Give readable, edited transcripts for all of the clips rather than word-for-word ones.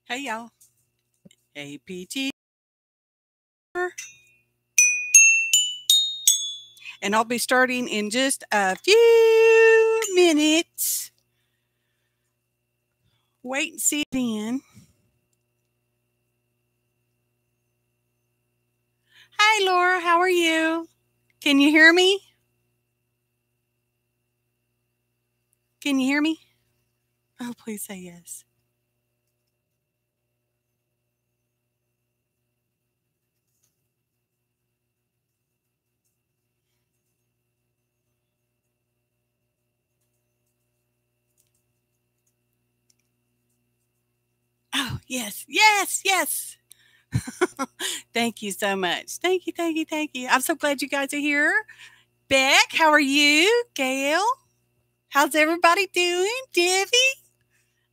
Hey y'all, APT, and I'll be starting in just a few minutes. Wait and see it in. Hi Laura, how are you? Can you hear me? Can you hear me? Oh, please say yes. Oh, yes, yes, yes. Thank you so much. Thank you, thank you, thank you. I'm so glad you guys are here. Beck, how are you? Gail, how's everybody doing? Debbie?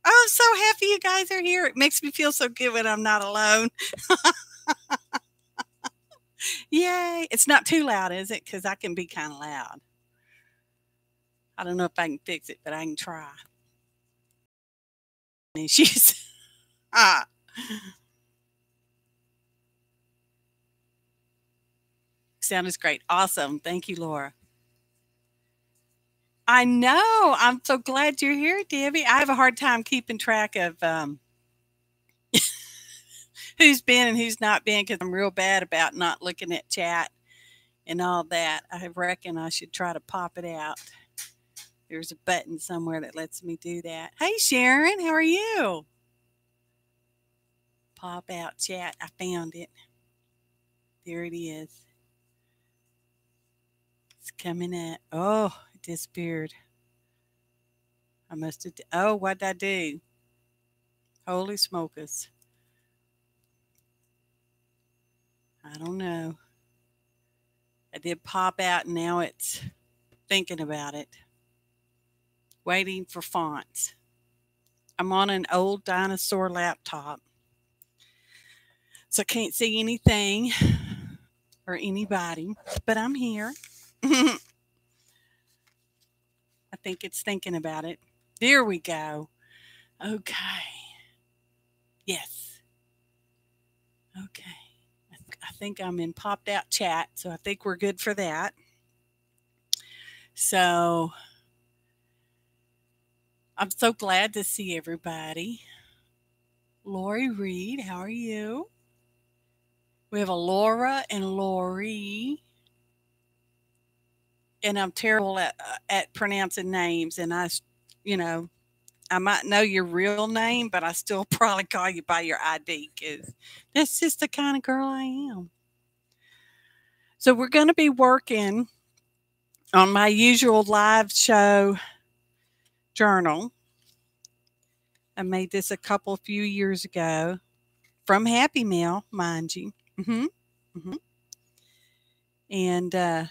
Oh, I'm so happy you guys are here. It makes me feel so good when I'm not alone. Yay. It's not too loud, is it? Because I can be kind of loud. I don't know if I can fix it, but I can try. Issues. Ah. Sound is great. Awesome. Thank you, Laura. I know. I'm so glad you're here, Debbie. I have a hard time keeping track of who's been and who's not been because I'm real bad about not looking at chat and all that. I reckon I should try to pop it out. There's a button somewhere that lets me do that. Hey, Sharon, how are you? Pop out chat. I found it. There it is. It's coming up. Oh, it disappeared. I must have. Oh, what did I do? Holy smokers. I don't know. I did pop out and now it's thinking about it. Waiting for fonts. I'm on an old dinosaur laptop. So I can't see anything or anybody, but I'm here. I think it's thinking about it. There we go. Okay. Yes. Okay. I think I'm in popped out chat, so I think we're good for that. So I'm so glad to see everybody. Lori Reid, how are you? We have a Laura and Lori. And I'm terrible at pronouncing names. And I might know your real name, but I still probably call you by your ID because that's just the kind of girl I am. So we're going to be working on my usual live show journal. I made this a few years ago from Happy Mail, mind you. And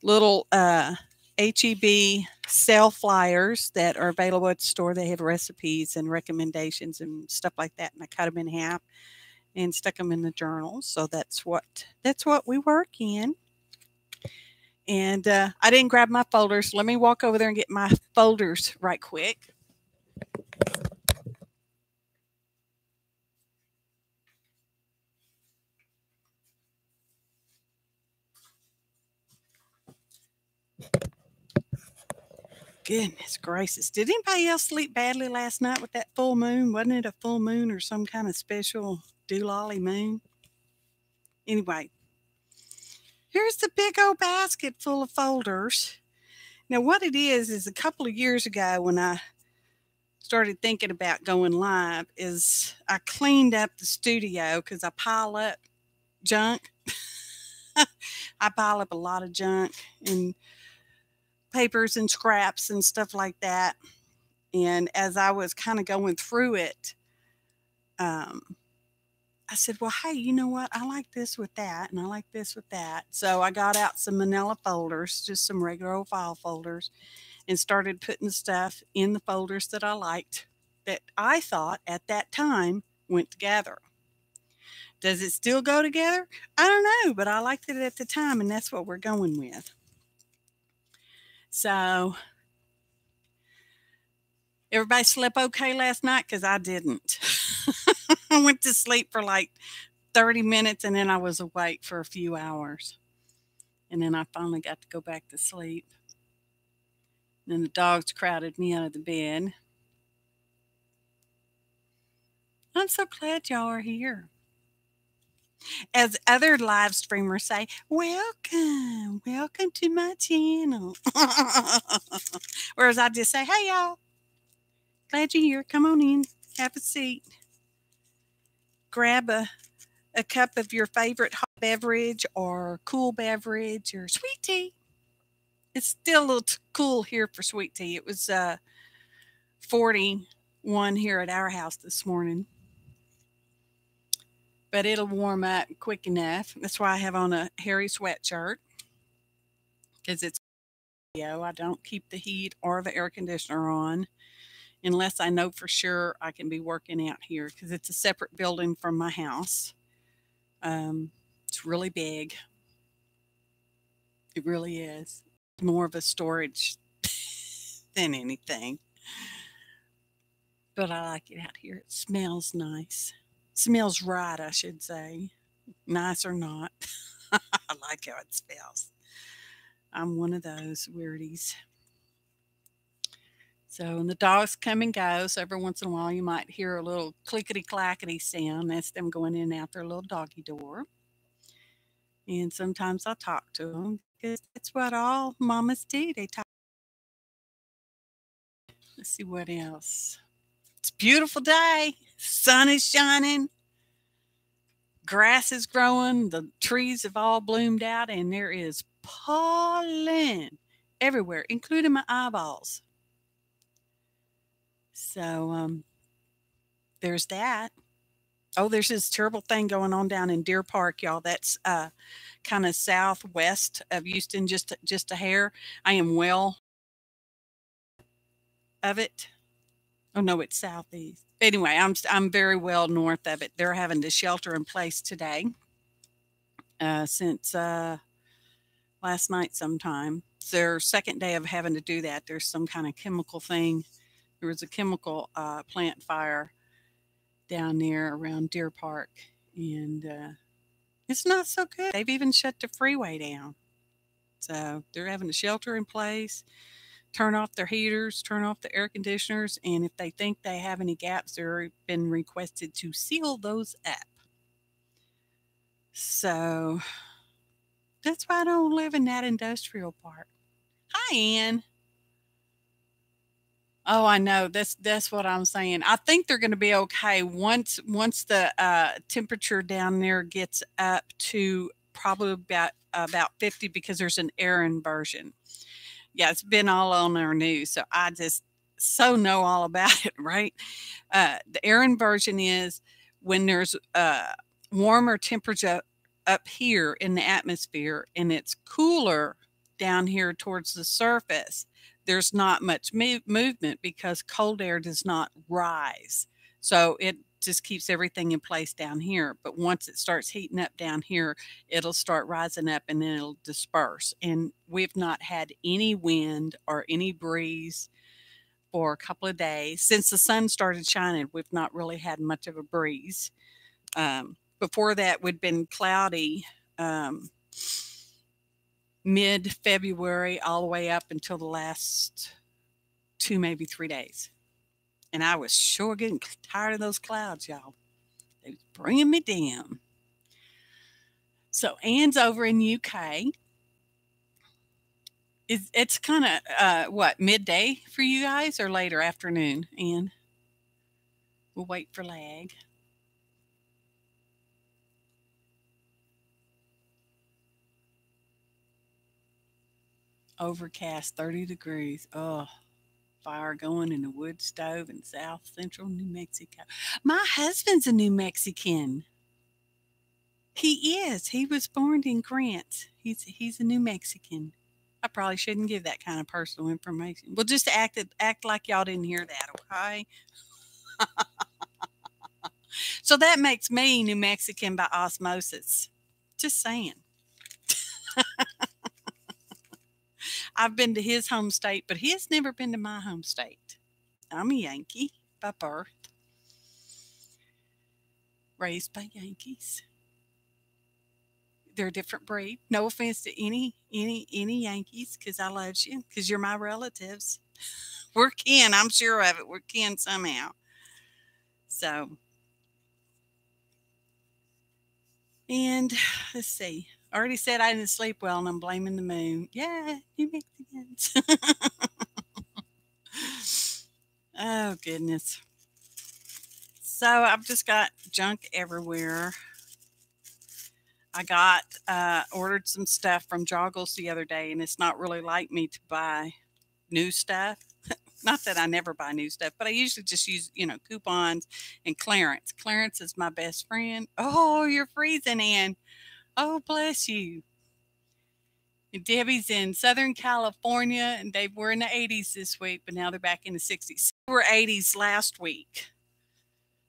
little HEB sale flyers that are available at the store. They have recipes and recommendations and stuff like that. And I cut them in half and stuck them in the journal. So that's what we work in. And I didn't grab my folders. Let me walk over there and get my folders right quick. Goodness gracious. Did anybody else sleep badly last night with that full moon? Wasn't it a full moon or some kind of special doolally moon? Anyway, here's the big old basket full of folders. Now, what it is a couple of years ago when I started thinking about going live is I cleaned up the studio because I pile up junk. I pile up a lot of junk and papers and scraps and stuff like that. And as I was kind of going through it, I said, well, hey, you know what? I like this with that, and I like this with that. So I got out some manila folders, just some regular old file folders, and started putting stuff in the folders that I liked that I thought at that time went together. Does it still go together? I don't know, but I liked it at the time, and that's what we're going with. So everybody slept okay last night because I didn't. I went to sleep for like 30 minutes and then I was awake for a few hours. And then I finally got to go back to sleep. Then the dogs crowded me out of the bed. I'm so glad y'all are here. As other live streamers say, welcome, welcome to my channel. Whereas I just say, hey y'all, glad you're here. Come on in, have a seat. Grab a cup of your favorite hot beverage or cool beverage or sweet tea. It's still a little cool here for sweet tea. It was 41 here at our house this morning. But it'll warm up quick enough. That's why I have on a hairy sweatshirt, because it's I don't keep the heat or the air conditioner on unless I know for sure I can be working out here, because it's a separate building from my house. It's really big. It really is. More of a storage than anything. But I like it out here. It smells nice. Smells right, I should say. Nice or not. I like how it smells. I'm one of those weirdies. So, and the dogs come and go. So every once in a while you might hear a little clickety-clackety sound. That's them going in and out their little doggy door. And sometimes I talk to them, because that's what all mamas do. They talk. Let's see what else. It's a beautiful day. Sun is shining. Grass is growing. The trees have all bloomed out, and there is pollen everywhere, including my eyeballs. So there's that. Oh, there's this terrible thing going on down in Deer Park, y'all. That's kind of southwest of Houston, just a hair. I am well of it. Oh no, it's southeast. Anyway, I'm very well north of it. They're having to shelter in place today since last night sometime. It's their second day of having to do that. There's some kind of chemical thing. There was a chemical plant fire down there around Deer Park, and it's not so good. They've even shut the freeway down. So they're having to shelter in place, turn off their heaters, turn off the air conditioners, and if they think they have any gaps, they've been requested to seal those up. So that's why I don't live in that industrial park. Hi, Ann. Oh, I know. That's what I'm saying. I think they're going to be okay once the temperature down there gets up to probably about 50, because there's an air inversion. Yeah, it's been all on our news, so I just so know all about it, right? The air inversion is when there's warmer temperature up here in the atmosphere and it's cooler down here towards the surface. There's not much movement because cold air does not rise. So it just keeps everything in place down here. But once it starts heating up down here, it'll start rising up and then it'll disperse. And we've not had any wind or any breeze for a couple of days. Since the sun started shining, we've not really had much of a breeze. Before that, we'd been cloudy mid-February all the way up until the last 2, maybe 3 days. And I was sure getting tired of those clouds, y'all. They was bringing me down. So Ann's over in UK. It's kind of, what, midday for you guys or later afternoon, Ann? We'll wait for lag. Overcast, 30 degrees. Oh, fire going in the wood stove in south central New Mexico. My husband's a New Mexican. He is. He was born in Grant. He's a New Mexican. I probably shouldn't give that kind of personal information. Well, just act like y'all didn't hear that, okay? So that makes me New Mexican by osmosis. Just saying. I've been to his home state, but he has never been to my home state. I'm a Yankee by birth. raised by Yankees. They're a different breed. No offense to any Yankees, because I love you, because you're my relatives. We're kin. I'm sure of it. We're kin somehow. So, and let's see. I already said I didn't sleep well, and I'm blaming the moon. Yeah, you Mexicans. Oh, goodness. So I've just got junk everywhere. I got ordered some stuff from Joggles the other day, and it's not really like me to buy new stuff. Not that I never buy new stuff, but I usually just use, coupons and clearance. Clearance is my best friend. Oh, you're freezing, Ann. Oh, bless you. And Debbie's in Southern California, and they were in the 80s this week, but now they're back in the 60s. We were 80s last week.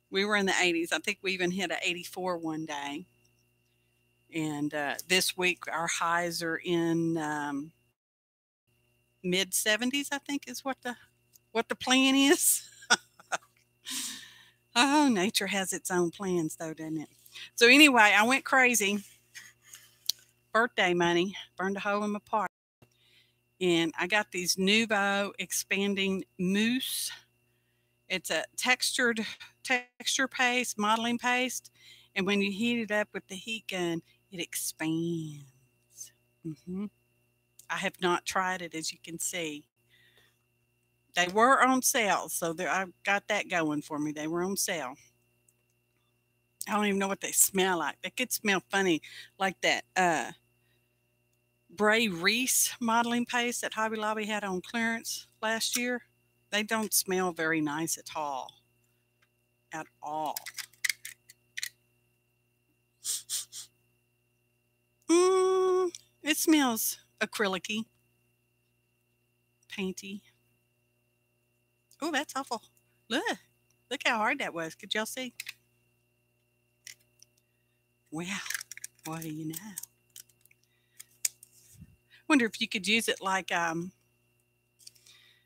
We were in the 80s. I think we even hit an 84 one day. And this week, our highs are in mid 70s, I think is what the plan is. Oh, nature has its own plans, though, doesn't it? So anyway, I went crazy. Birthday money, burned a hole in my pocket. And I got these Nubo Expanding Moose. It's a texture paste, modeling paste. And when you heat it up with the heat gun, it expands. I have not tried it, as you can see. They were on sale, so I got that going for me. They were on sale. I don't even know what they smell like. They could smell funny, like that Bray Reese modeling paste that Hobby Lobby had on clearance last year. They don't smell very nice at all. At all. It smells acrylic-y, painty. Oh, that's awful. Look how hard that was. Could y'all see? Well, what do you know? Wonder if you could use it like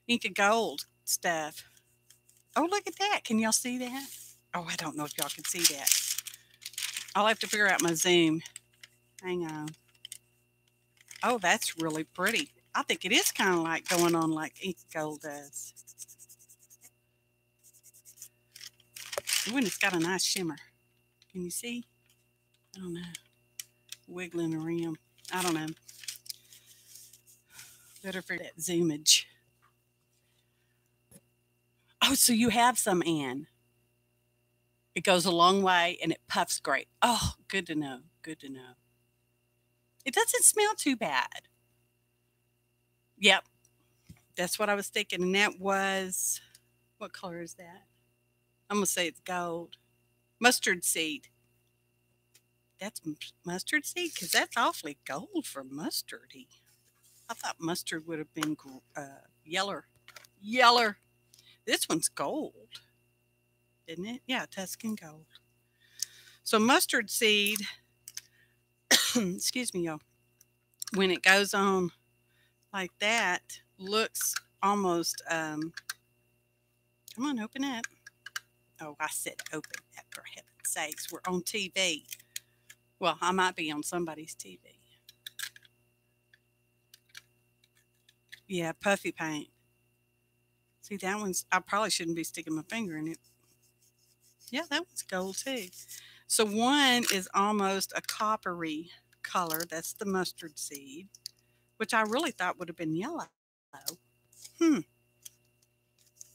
ink of gold stuff. Oh, look at that. Can y'all see that? Oh, I don't know if y'all can see that. I'll have to figure out my zoom. Hang on. Oh, that's really pretty. I think it is kind of like going on like ink of gold does. Ooh, and it's got a nice shimmer. Can you see? I don't know. Wiggling around. I don't know. Better for that zoomage. Oh, so you have some, Ann. It goes a long way and it puffs great. Oh, good to know. Good to know. It doesn't smell too bad. Yep. That's what I was thinking. And that was, what color is that? I'm going to say it's gold. Mustard seed. That's mustard seed? Because that's awfully gold for mustardy. I thought mustard would have been yeller. Yeller. This one's gold, isn't it? Yeah, Tuscan gold. So mustard seed, excuse me, y'all, when it goes on like that, looks almost, come on, open it. Oh, I said open that, for heaven's sakes. We're on TV. Well, I might be on somebody's TV. Yeah, puffy paint. See, that one's, I probably shouldn't be sticking my finger in it. Yeah, that one's gold too. So one is almost a coppery color. That's the mustard seed, which I really thought would have been yellow.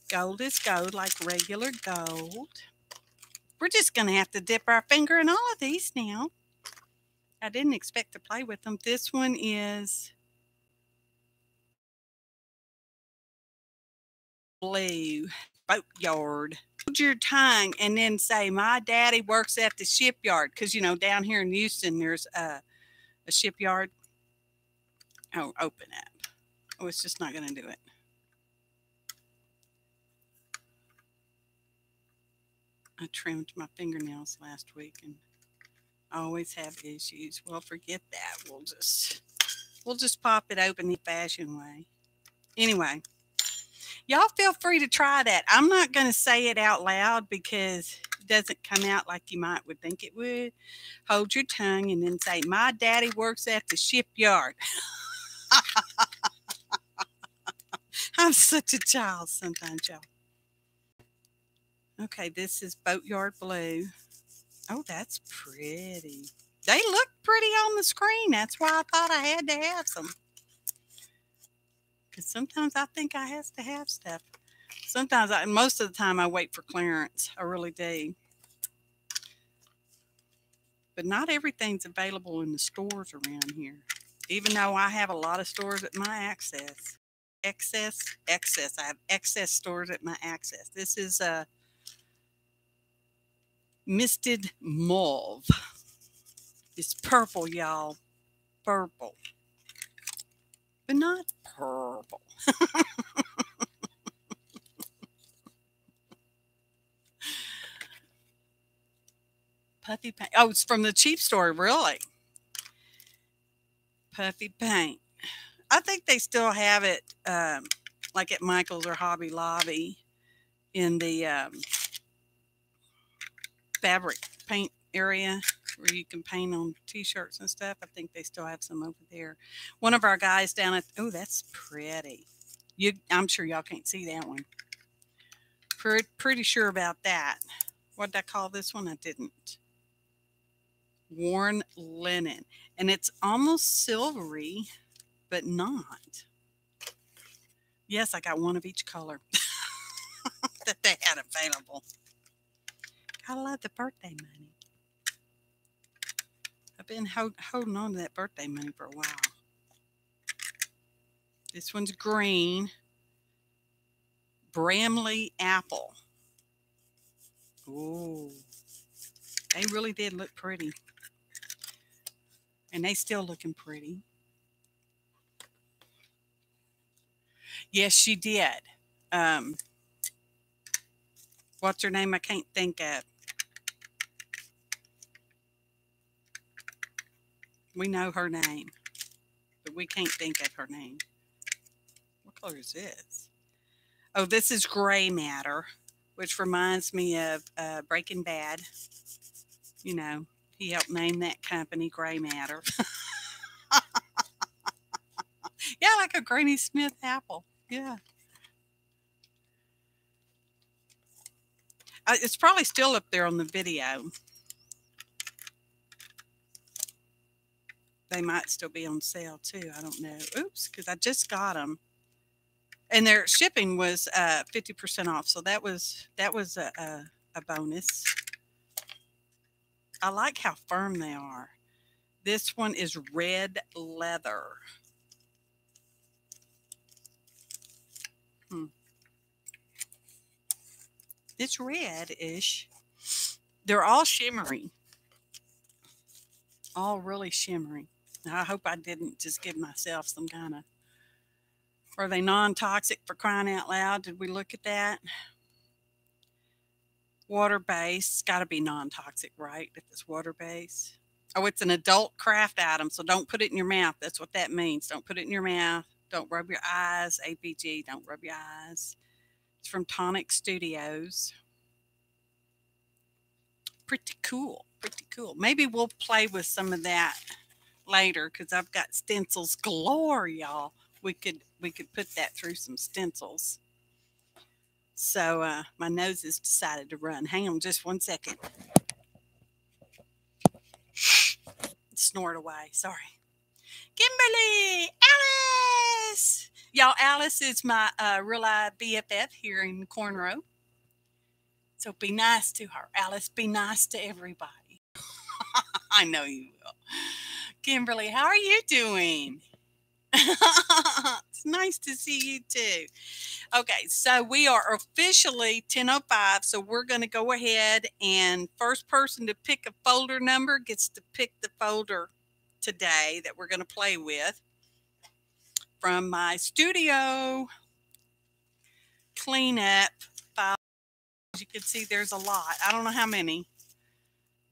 Gold is gold, like regular gold. We're just going to have to dip our finger in all of these now. I didn't expect to play with them. This one is blue. Boatyard. Hold your tongue and then say, my daddy works at the shipyard. Because, down here in Houston, there's a shipyard. Oh, open up. Oh, it's just not going to do it. I trimmed my fingernails last week and I always have issues. Well, forget that. We'll just pop it open the fashion way. Anyway, y'all feel free to try that. I'm not going to say it out loud because doesn't come out like you would think it would, hold your tongue and then say, "My daddy works at the shipyard." I'm such a child sometimes, y'all. Okay, this is Boatyard Blue. Oh, that's pretty. They look pretty on the screen. That's why I thought I had to have some. Because sometimes I think I have to have stuff. Sometimes, most of the time, I wait for clearance. I really do. But not everything's available in the stores around here. Even though I have a lot of stores at my access. Excess. I have excess stores at my access. This is a Misted Mauve. It's purple, y'all. Purple. But not purple. Puffy paint. Oh, it's from the cheap store, really. Puffy paint. I think they still have it like at Michael's or Hobby Lobby in the fabric paint area where you can paint on t-shirts and stuff. I think they still have some over there. One of our guys down at, oh, that's pretty. I'm sure y'all can't see that one. Pretty sure about that. What did I call this one? I didn't. Worn linen. And it's almost silvery, but not. Yes, I got one of each color that they had available. I love the birthday money. I've been holding on to that birthday money for a while. This one's green. Bramley apple. Ooh. They really did look pretty. And they still looking pretty. Yes, she did. What's her name? I can't think of. We know her name, but we can't think of her name. What color is this? Oh, this is gray matter, which reminds me of Breaking Bad. You know, he helped name that company Gray Matter. Yeah, like a Granny Smith apple. Yeah. It's probably still up there on the video. They might still be on sale too. I don't know. Oops, because I just got them. And their shipping was 50% off. So that was a bonus. I like how firm they are. This one is red leather. It's red-ish. They're all shimmery. All really shimmery. I hope I didn't just give myself some kind of... Are they non-toxic, for crying out loud? Did we look at that? Water-based. Got to be non-toxic, right? If it's water-based. Oh, it's an adult craft item, so don't put it in your mouth. That's what that means. Don't put it in your mouth. Don't rub your eyes. APG, don't rub your eyes. It's from Tonic Studios. Pretty cool. Pretty cool. Maybe we'll play with some of that later because I've got stencils galore, y'all. We could put that through some stencils. So my nose has decided to run. Hang on just 1 second. Snort away. Sorry. Kimberly! Alice! Y'all, Alice is my real life BFF here in Cornrow. So be nice to her. Alice, be nice to everybody. I know you will. Kimberly, how are you doing? It's nice to see you too. Okay, so we are officially 10:05, so we're going to go ahead and first person to pick a folder number gets to pick the folder today that we're going to play with from my studio cleanup file. As you can see, there's a lot. I don't know how many.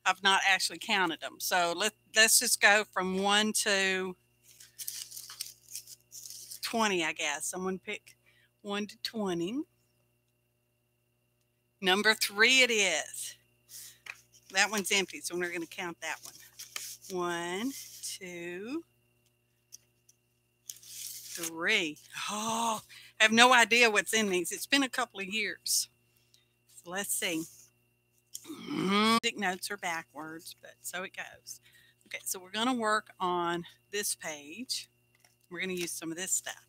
I've not actually counted them. So let's just go from 1 to 20, I guess. Someone pick 1 to 20. Number 3 it is. That one's empty, so we're going to count that one. 1, 2, 3. Oh, I have no idea what's in these. It's been a couple of years. So let's see. Music notes are backwards, but so it goes. Okay, so we're going to work on this page. We're going to use some of this stuff.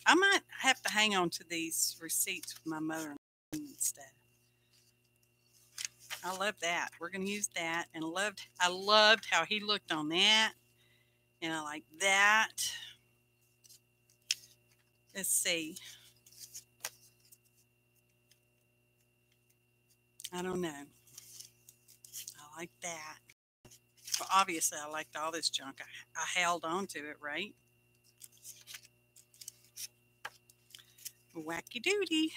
I might have to hang on to these receipts with my mother and stuff. I love that. We're going to use that. And I loved how he looked on that. And I like that. Let's see. I don't know. I like that. Well, obviously, I liked all this junk. I held on to it, right? Wacky doody.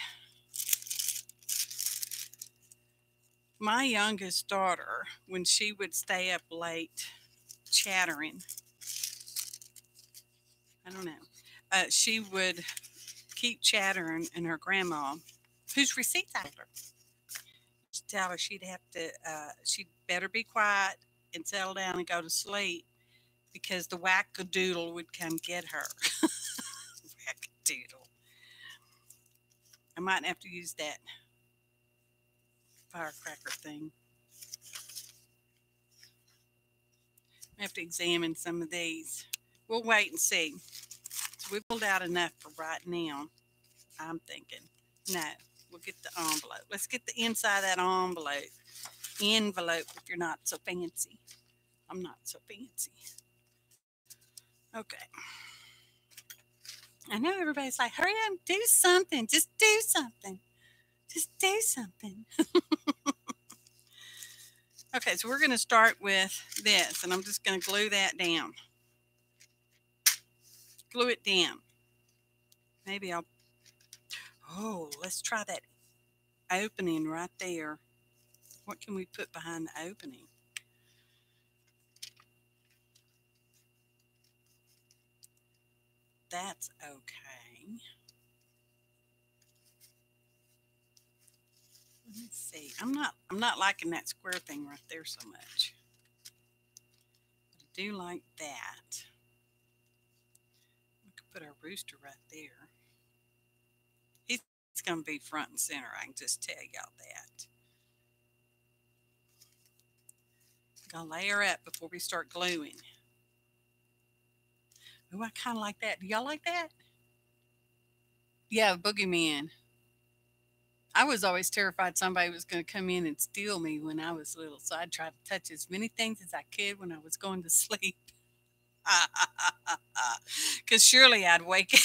My youngest daughter, when she would stay up late chattering, I don't know, she would keep chattering, and her grandma, whose receipts I her, she'd tell her she'd better be quiet and settle down and go to sleep because the wackadoodle would come get her. Wackadoodle. I might have to use that firecracker thing. I have to examine some of these. We'll wait and see. So we pulled out enough for right now. I'm thinking. No, we'll get the envelope. Let's get the inside of that envelope. Envelope if you're not so fancy. I'm not so fancy. Okay. I know everybody's like, hurry up, do something. Just do something. Just do something. Okay, so we're going to start with this, and I'm just going to glue that down. Glue it down. Maybe let's try that opening right there. What can we put behind the opening? That's okay. Let's see. I'm not liking that square thing right there so much. But I do like that. We could put our rooster right there. He's going to be front and center. I can just tell y'all that. Gonna layer up before we start gluing. Oh, I kind of like that. Do y'all like that? Yeah, boogeyman. I was always terrified somebody was going to come in and steal me when I was little, so I'd try to touch as many things as I could when I was going to sleep. Because surely I'd wake up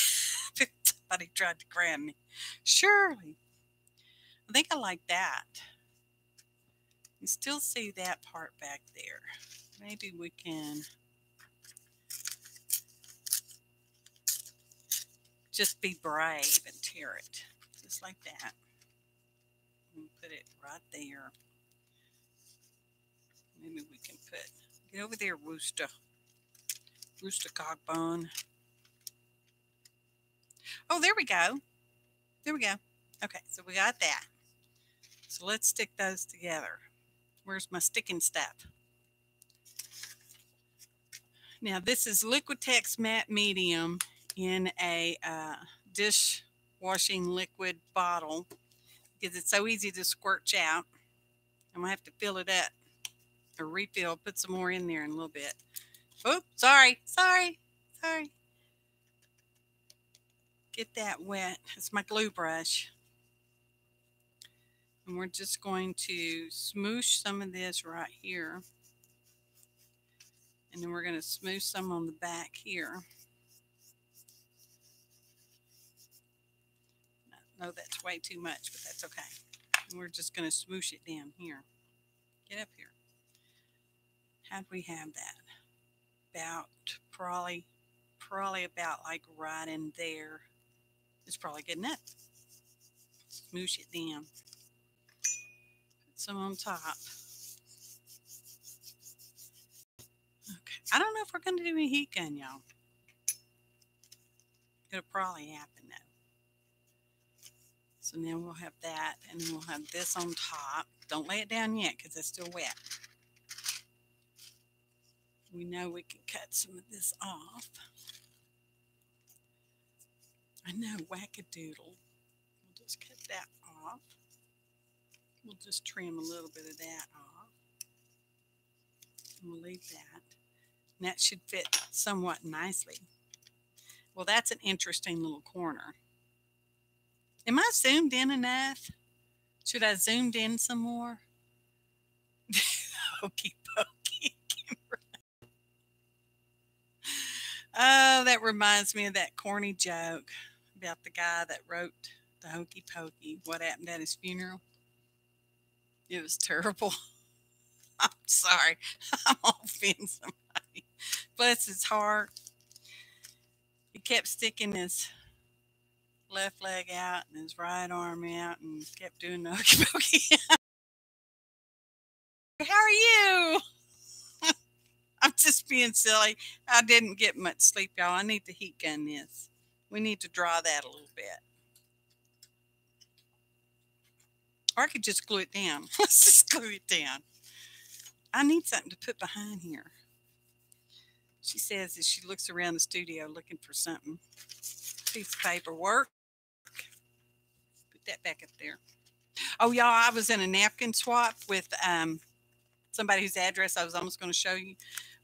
if somebody tried to grab me. Surely. I think I like that. You still see that part back there. Maybe we can just be brave and tear it. Just like that. And put it right there. Maybe we can get over there, Rooster. Rooster Cogbone. Oh, there we go. There we go. Okay, so we got that. So let's stick those together. Where's my sticking stuff? Now, this is Liquitex Matte Medium in a dishwashing liquid bottle because it's so easy to squirt out. I'm going to have to fill it up or refill, put some more in there in a little bit. Oops, sorry. Get that wet. It's my glue brush. And we're just going to smoosh some of this right here. And then we're going to smoosh some on the back here. No, that's way too much, but that's okay. And we're just going to smoosh it down here. Get up here. How'd we have that? About probably about like right in there. It's probably good enough. Smoosh it down. Put some on top. Okay. I don't know if we're going to do a heat gun, y'all. It'll probably happen though. So now we'll have that, and then we'll have this on top. Don't lay it down yet because it's still wet. We know we can cut some of this off. I know, wackadoodle. We'll just cut that off. We'll just trim a little bit of that off. And we'll leave that. And that should fit somewhat nicely. Well, that's an interesting little corner. Am I zoomed in enough? Should I zoomed in some more? Hokey pokey. Oh, that reminds me of that corny joke about the guy that wrote the Hokey Pokey. What happened at his funeral? It was terrible. I'm sorry. I'm offending somebody. Bless his heart. He kept sticking his left leg out and his right arm out and kept doing the Hokey Pokey. How are you? I'm just being silly. I didn't get much sleep, y'all. I need to heat gun this. We need to dry that a little bit. Or I could just glue it down. Let's just glue it down. I need something to put behind here. She says as she looks around the studio looking for something. Piece of paperwork. Put that back up there. Oh, y'all, I was in a napkin swap with somebody whose address I was almost going to show you,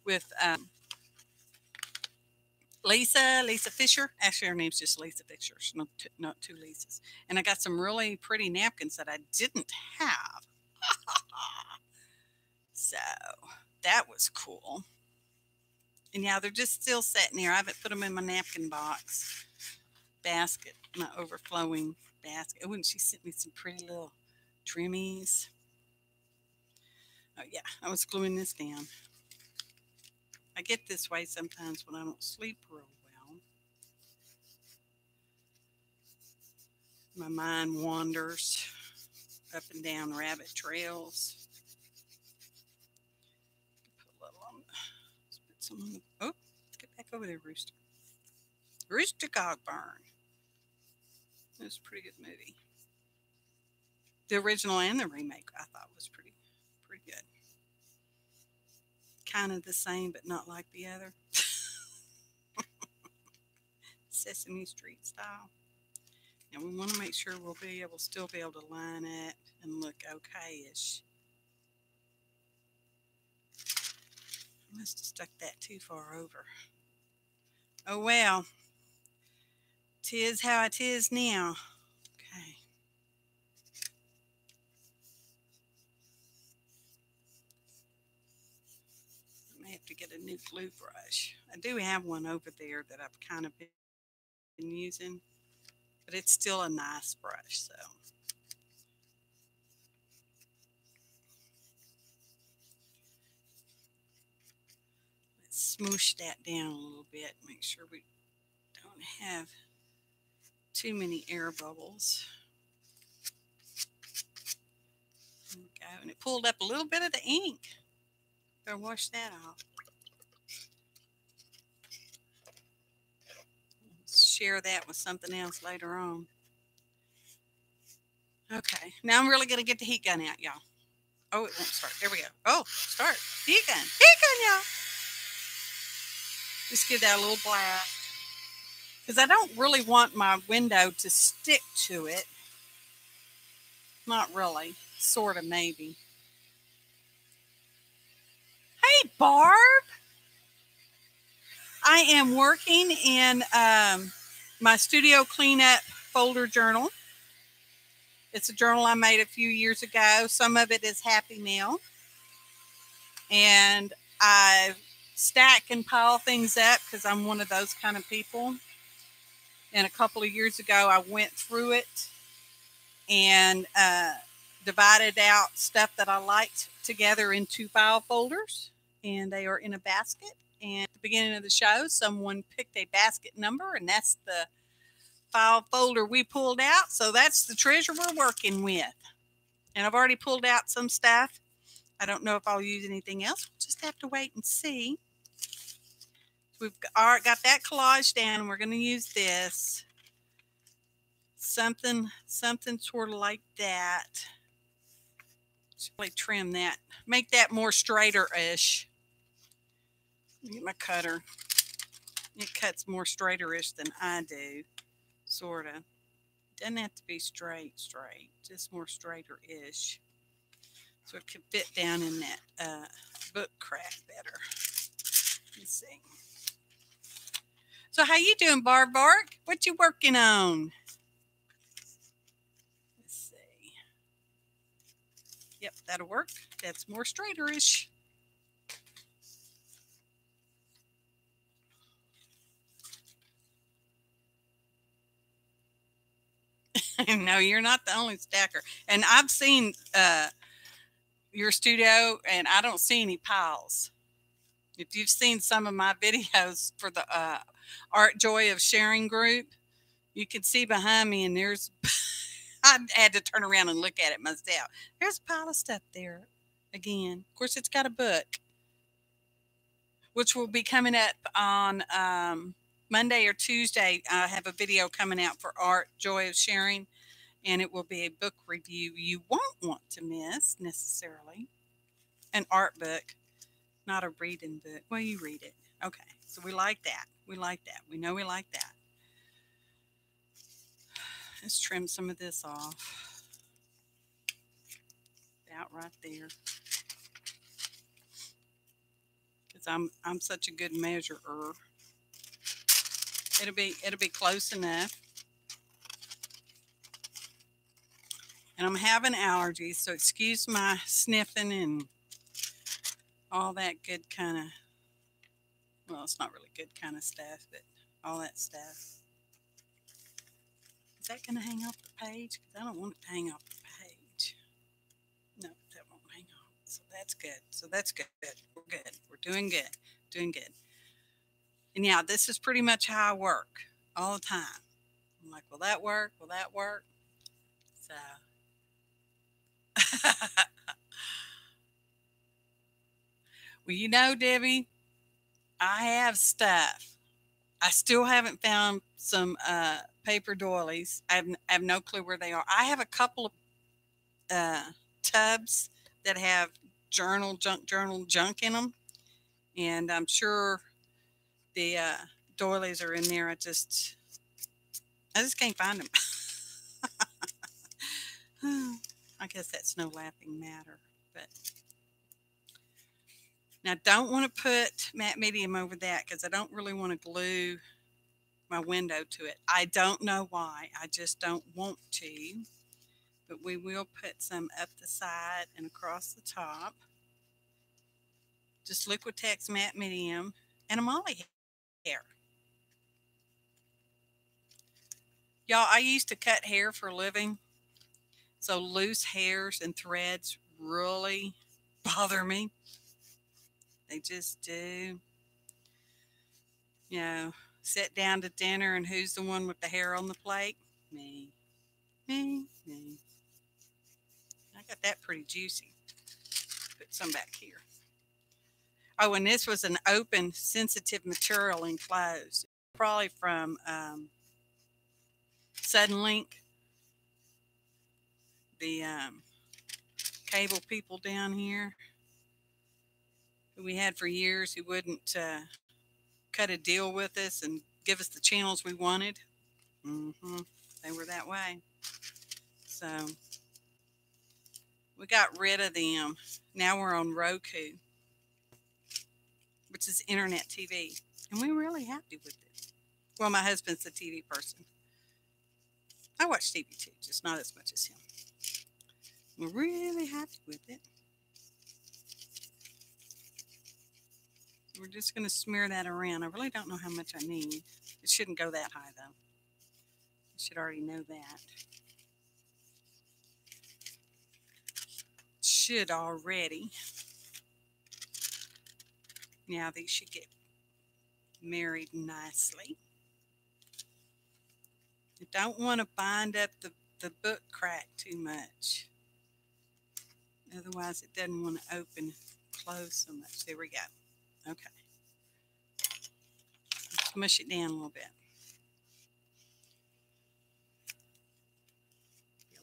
with Lisa Fisher. Actually, her name's just Lisa Fisher. Not two Lisas. And I got some really pretty napkins that I didn't have. So that was cool. And yeah, they're just still sitting here. I haven't put them in my napkin box basket, my overflowing basket. Oh, and she sent me some pretty little trimmies. Oh yeah, I was gluing this down. I get this way sometimes when I don't sleep real well. My mind wanders up and down rabbit trails. Put a little on. Let's put some on the. Oh, let's get back over there, Rooster. Rooster Cogburn. It was a pretty good movie. The original and the remake I thought was pretty good. Kind of the same, but not like the other. Sesame Street style. And we want to make sure we'll still be able to line it and look okay-ish. I must have stuck that too far over. Oh well. 'Tis how it is now. Okay. I may have to get a new glue brush. I do have one over there that I've kind of been using, but it's still a nice brush, so. Let's smoosh that down a little bit, make sure we don't have too many air bubbles. There we go. And it pulled up a little bit of the ink. Better wash that off. Share that with something else later on. Okay, now I'm really going to get the heat gun out, y'all. Oh, it won't start. There we go. Oh, start. Heat gun. Heat gun, y'all. Just give that a little blast. Because I don't really want my window to stick to it. Not really. Sort of, maybe. Hey, Barb. I am working in my studio cleanup folder journal. It's a journal I made a few years ago. Some of it is Happy Mail. And I stack and pile things up because I'm one of those kind of people. And a couple of years ago, I went through it and divided out stuff that I liked together into file folders. And they are in a basket. And at the beginning of the show, someone picked a basket number, and that's the file folder we pulled out. So that's the treasure we're working with. And I've already pulled out some stuff. I don't know if I'll use anything else. We'll just have to wait and see. We've got that collage down, and we're going to use this. something sort of like that. Just really trim that, make that more straighter-ish. Get my cutter. It cuts more straighter-ish than I do, sort of. Doesn't have to be straight, just more straighter-ish. So it could fit down in that book crack better. Let's see. So how you doing, Bark? What you working on? Let's see. Yep, that'll work. That's more straighter-ish. No, you're not the only stacker. And I've seen your studio, and I don't see any piles. If you've seen some of my videos for the Art Joy of Sharing group, you can see behind me, and there's, I had to turn around and look at it myself. There's a pile of stuff there again. Of course, it's got a book, which will be coming up on Monday or Tuesday. I have a video coming out for Art Joy of Sharing, and it will be a book review you won't want to miss necessarily. An art book, not a reading book. Well, you read it. Okay, so we like that. We like that. We know we like that. Let's trim some of this off. About right there. Because I'm such a good measurer. It'll be close enough. And I'm having allergies, so excuse my sniffing and all that good kind of, well, it's not really good kind of stuff, but all that stuff. Is that going to hang off the page? Because I don't want it to hang off the page. No, that won't hang off. So that's good. So that's good. We're good. We're doing good. Doing good. And yeah, this is pretty much how I work all the time. I'm like, will that work? Will that work? So. Well, you know, Debbie, I have stuff. I still haven't found some paper doilies. I have no clue where they are. I have a couple of tubs that have journal junk in them, and I'm sure the doilies are in there. I just can't find them. I guess that's no laughing matter, but. Now, don't want to put matte medium over that because I don't really want to glue my window to it. I don't know why. I just don't want to. But we will put some up the side and across the top. Just Liquitex matte medium and a molly hair. Y'all, I used to cut hair for a living. So loose hairs and threads really bother me. They just do. You know, sit down to dinner and who's the one with the hair on the plate? Me. Me. I got that pretty juicy. Put some back here. Oh, and this was an open sensitive material enclosed. Probably from Suddenlink. The cable people down here who we had for years who wouldn't cut a deal with us and give us the channels we wanted. They were that way. So we got rid of them. Now we're on Roku, which is internet TV. And we're really happy with it. Well, my husband's a TV person. I watch TV too, just not as much as him. We're really happy with it. We're just going to smear that around. I really don't know how much I need. It shouldn't go that high, though. You should already know that. Should already. Now these should get married nicely. You don't want to bind up the book crack too much. Otherwise, it doesn't want to open and close so much. There we go. Okay. Let's mush it down a little bit.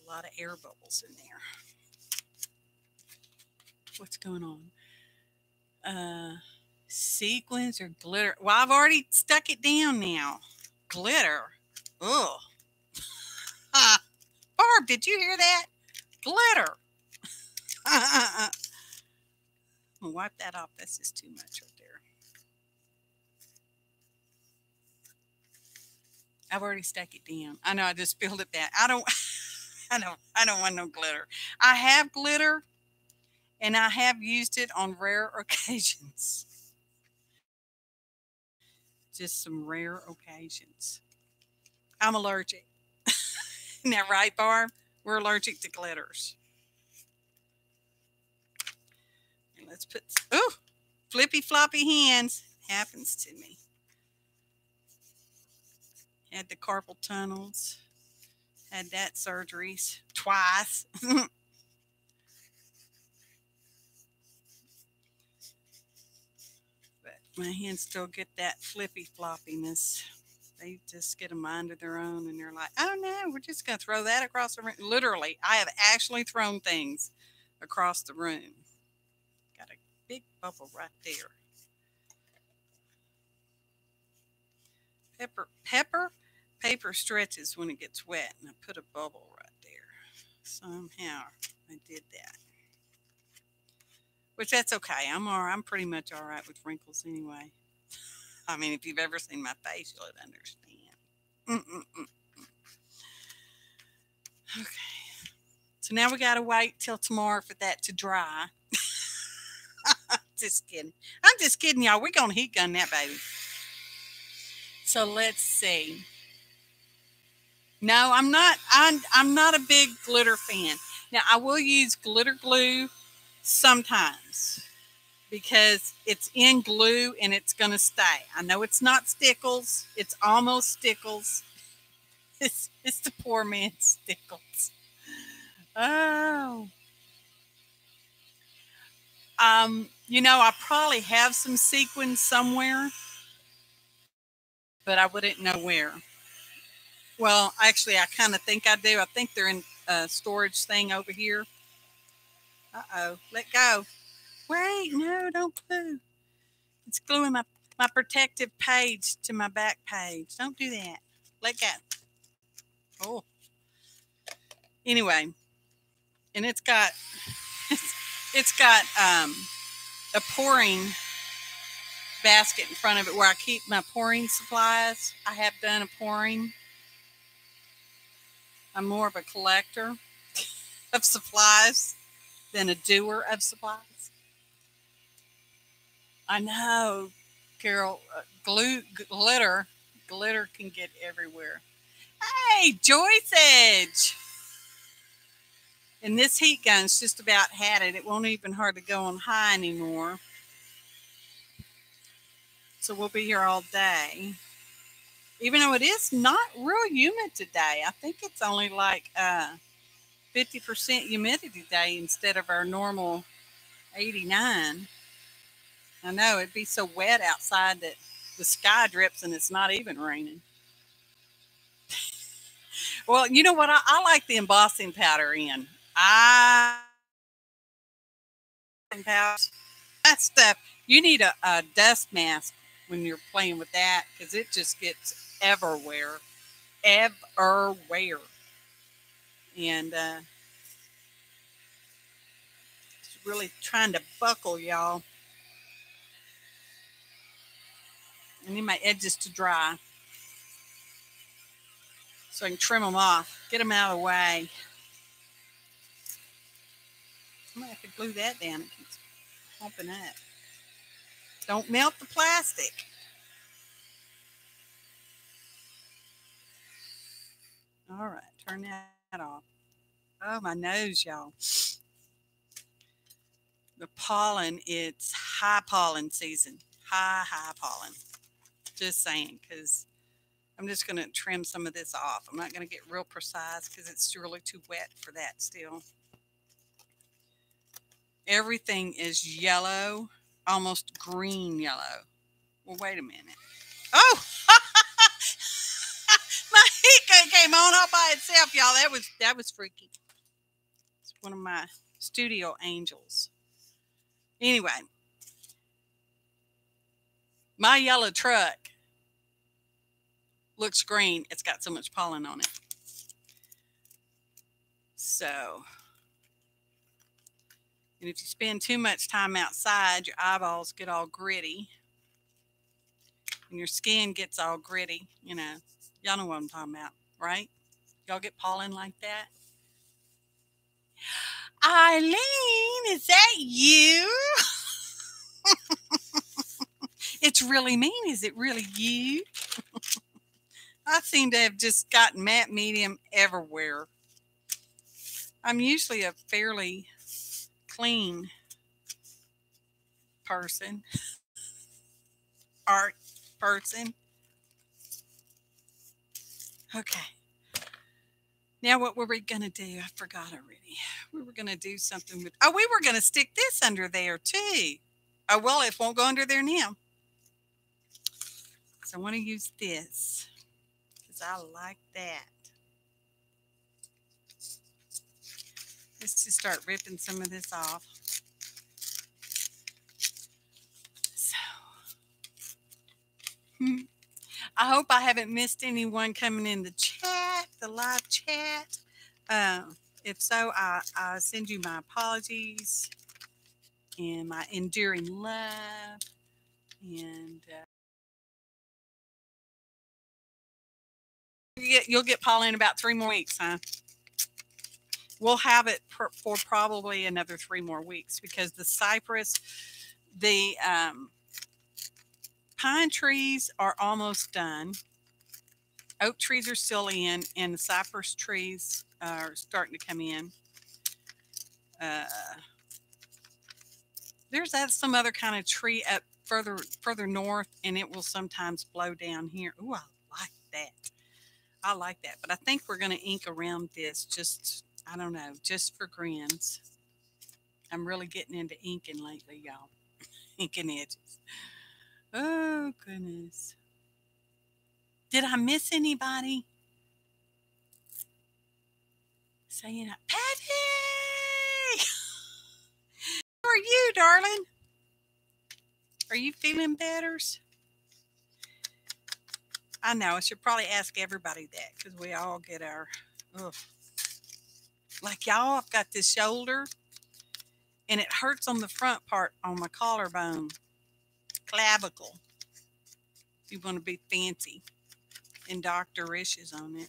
A lot of air bubbles in there. What's going on? Sequins or glitter? Well, I've already stuck it down now. Glitter. Ugh. Barb, did you hear that? Glitter. I'm going to wipe that off. That's just too much right there. I've already stuck it down. I know I just spilled it back. I don't want no glitter. I have glitter and I have used it on rare occasions. Just some rare occasions. I'm allergic. Isn't that right, Barb? We're allergic to glitters. And let's put, ooh, flippy floppy hands. Happens to me. Had the carpal tunnels. Had that surgeries twice. But my hands still get that flippy floppiness. They just get a mind of their own and they're like, oh no, we're just going to throw that across the room. Literally, I have actually thrown things across the room. Got a big bubble right there. Paper stretches when it gets wet, and I put a bubble right there. Somehow I did that. Which that's okay. I'm pretty much all right with wrinkles anyway. I mean, if you've ever seen my face, you'll understand. Okay. So now we got to wait till tomorrow for that to dry. Just kidding. I'm just kidding, y'all. We're going to heat gun that baby. So let's see. No, I'm not. I'm not a big glitter fan. Now, I will use glitter glue sometimes because it's in glue and it's going to stay. I know it's not Stickles. It's almost Stickles. It's the poor man's Stickles. Oh. You know, I probably have some sequins somewhere, but I wouldn't know where. Well, actually, I kind of think I do. I think they're in a storage thing over here. Uh-oh. Let go. Wait, no, don't glue. It's gluing my protective page to my back page. Don't do that. Let go. Oh. Anyway, and it's got a pouring basket in front of it where I keep my pouring supplies. I have done a pouring. I'm more of a collector of supplies than a doer of supplies. I know, Carol, glitter can get everywhere. Hey, Joyce Edge. And this heat gun's just about had it. It won't even hardly go on high anymore. So we'll be here all day. Even though it is not real humid today. I think it's only like 50% humidity today instead of our normal 89. I know it'd be so wet outside that the sky drips and it's not even raining. Well, you know what? I like the embossing powder in. That stuff, you need a dust mask when you're playing with that because it just gets everywhere. Everywhere. And it's really trying to buckle, y'all. I need my edges to dry so I can trim them off, get them out of the way. I'm going to have to glue that down. It keeps pumping up. Don't melt the plastic. All right, turn that off. Oh, my nose, y'all. The pollen, it's high pollen season. High pollen. Just saying, because I'm just going to trim some of this off. I'm not going to get real precise because it's really too wet for that still. Everything is yellow, almost green yellow. Well, wait a minute. Oh, my It came on all by itself, y'all. That was freaky. It's one of my studio angels. Anyway, my yellow truck looks green. It's got so much pollen on it. So, and if you spend too much time outside, your eyeballs get all gritty and your skin gets all gritty. You know, y'all know what I'm talking about, right? Y'all get pollen like that? Aleene, is that you? It's really mean. Is it really you? I seem to have just gotten matte medium everywhere. I'm usually a fairly clean person, art person. Okay. Now what were we going to do? I forgot already. We were going to do something with, oh, we were going to stick this under there too. Oh, well, it won't go under there now. So I want to use this because I like that. Let's just start ripping some of this off. So, I hope I haven't missed anyone coming in the chat, the live chat. If so, I send you my apologies and my enduring love. And you'll get Paula in about 3 more weeks, huh? We'll have it for probably another 3 more weeks because the cypress, the pine trees are almost done. Oak trees are still in, and the cypress trees are starting to come in. There's some other kind of tree up further north, and it will sometimes blow down here. Ooh, I like that. I like that. But I think we're going to ink around this just, I don't know, just for grins. I'm really getting into inking lately, y'all. Inking edges. Oh, goodness. Did I miss anybody? Saying, Patty! How are you, darling? Are you feeling better? I know. I should probably ask everybody that because we all get our, ugh. Like y'all, I've got this shoulder and it hurts on the front part on my collarbone. Clavicle. If you want to be fancy and doctor-ishes on it.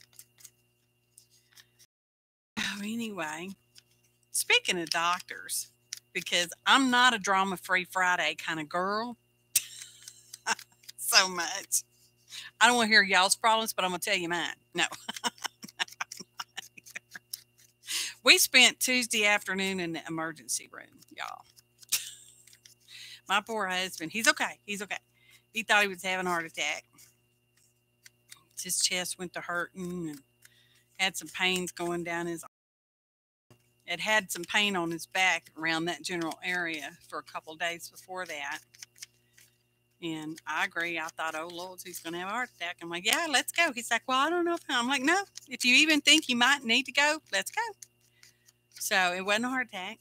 Oh, anyway, speaking of doctors, because I'm not a drama-free Friday kind of girl. So much. I don't want to hear y'all's problems, but I'm going to tell you mine. No. We spent Tuesday afternoon in the emergency room, y'all. My poor husband, he's okay. He's okay. He thought he was having a heart attack. His chest went to hurting and had some pains going down his arm. It had some pain on his back around that general area for a couple of days before that. And I agree. I thought, oh, Lord, he's going to have a heart attack. I'm like, yeah, let's go. He's like, well, I don't know. I'm like, no, if you even think you might need to go, let's go. So it wasn't a heart attack.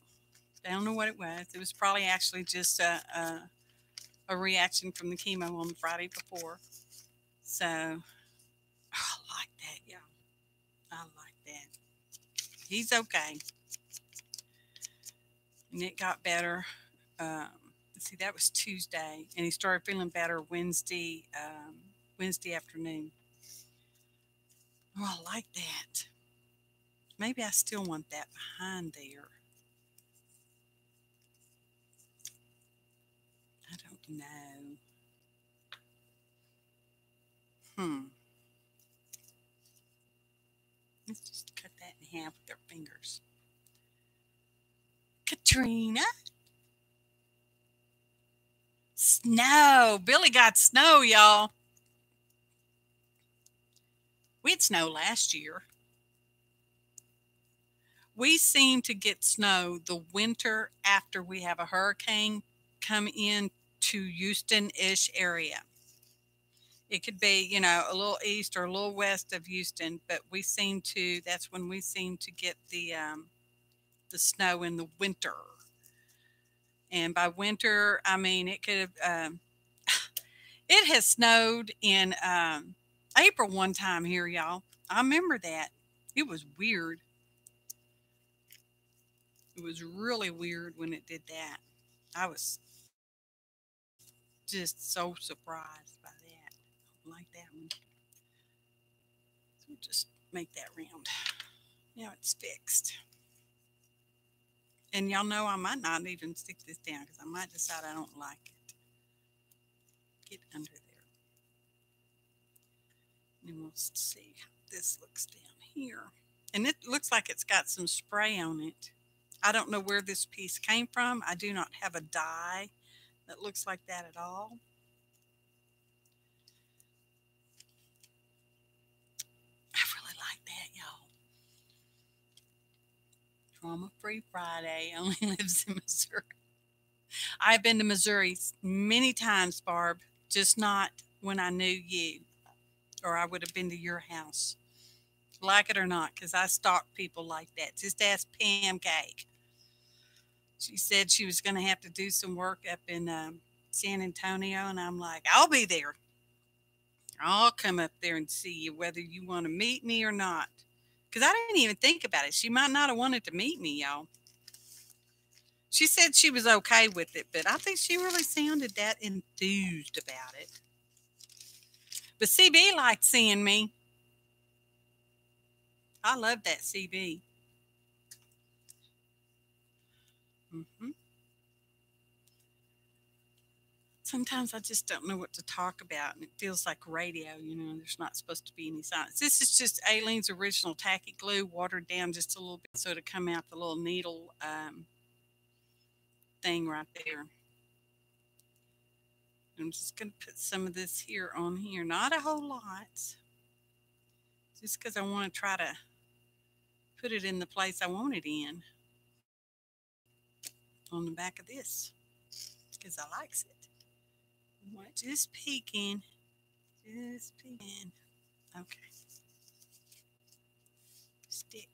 I don't know what it was. It was probably actually just a reaction from the chemo on the Friday before. So I like that, y'all. I like that. He's okay. And it got better. See, that was Tuesday, and he started feeling better Wednesday afternoon. Oh, I like that. Maybe I still want that behind there. I don't know. Let's just cut that in half with our fingers. Katrina. Snow. Billy got snow, y'all. We had snow last year. We seem to get snow the winter after we have a hurricane come in to Houston-ish area. It could be, you know, a little east or a little west of Houston, but we seem to, that's when we seem to get the snow in the winter. And by winter, I mean it could have, it has snowed in April one time here, y'all. I remember that. It was weird. It was really weird when it did that. I was just so surprised by that. I like that one. So we'll just make that round. Now it's fixed. And y'all know I might not even stick this down because I might decide I don't like it. Get under there. And we'll see how this looks down here. And it looks like it's got some spray on it. I don't know where this piece came from. I do not have a die that looks like that at all. I really like that, y'all. Trauma-free Friday only lives in Missouri. I've been to Missouri many times, Barb, just not when I knew you, or I would have been to your house. Like it or not, because I stalk people like that. Just ask Pam Cake. She said she was going to have to do some work up in San Antonio, and I'm like, I'll be there. I'll come up there and see you, whether you want to meet me or not. Because I didn't even think about it. She might not have wanted to meet me, y'all. She said she was okay with it, but I think she really sounded that enthused about it. But CB liked seeing me. I love that CB. Sometimes I just don't know what to talk about, and it feels like radio, you know, there's not supposed to be any silence. This is just Aleene's original tacky glue, watered down just a little bit so to come out the little needle thing right there. I'm just going to put some of this here on here, not a whole lot, just because I want to try to put it in the place I want it in, on the back of this, because I likes it. Just peeking. Just peeking. Okay. Stick.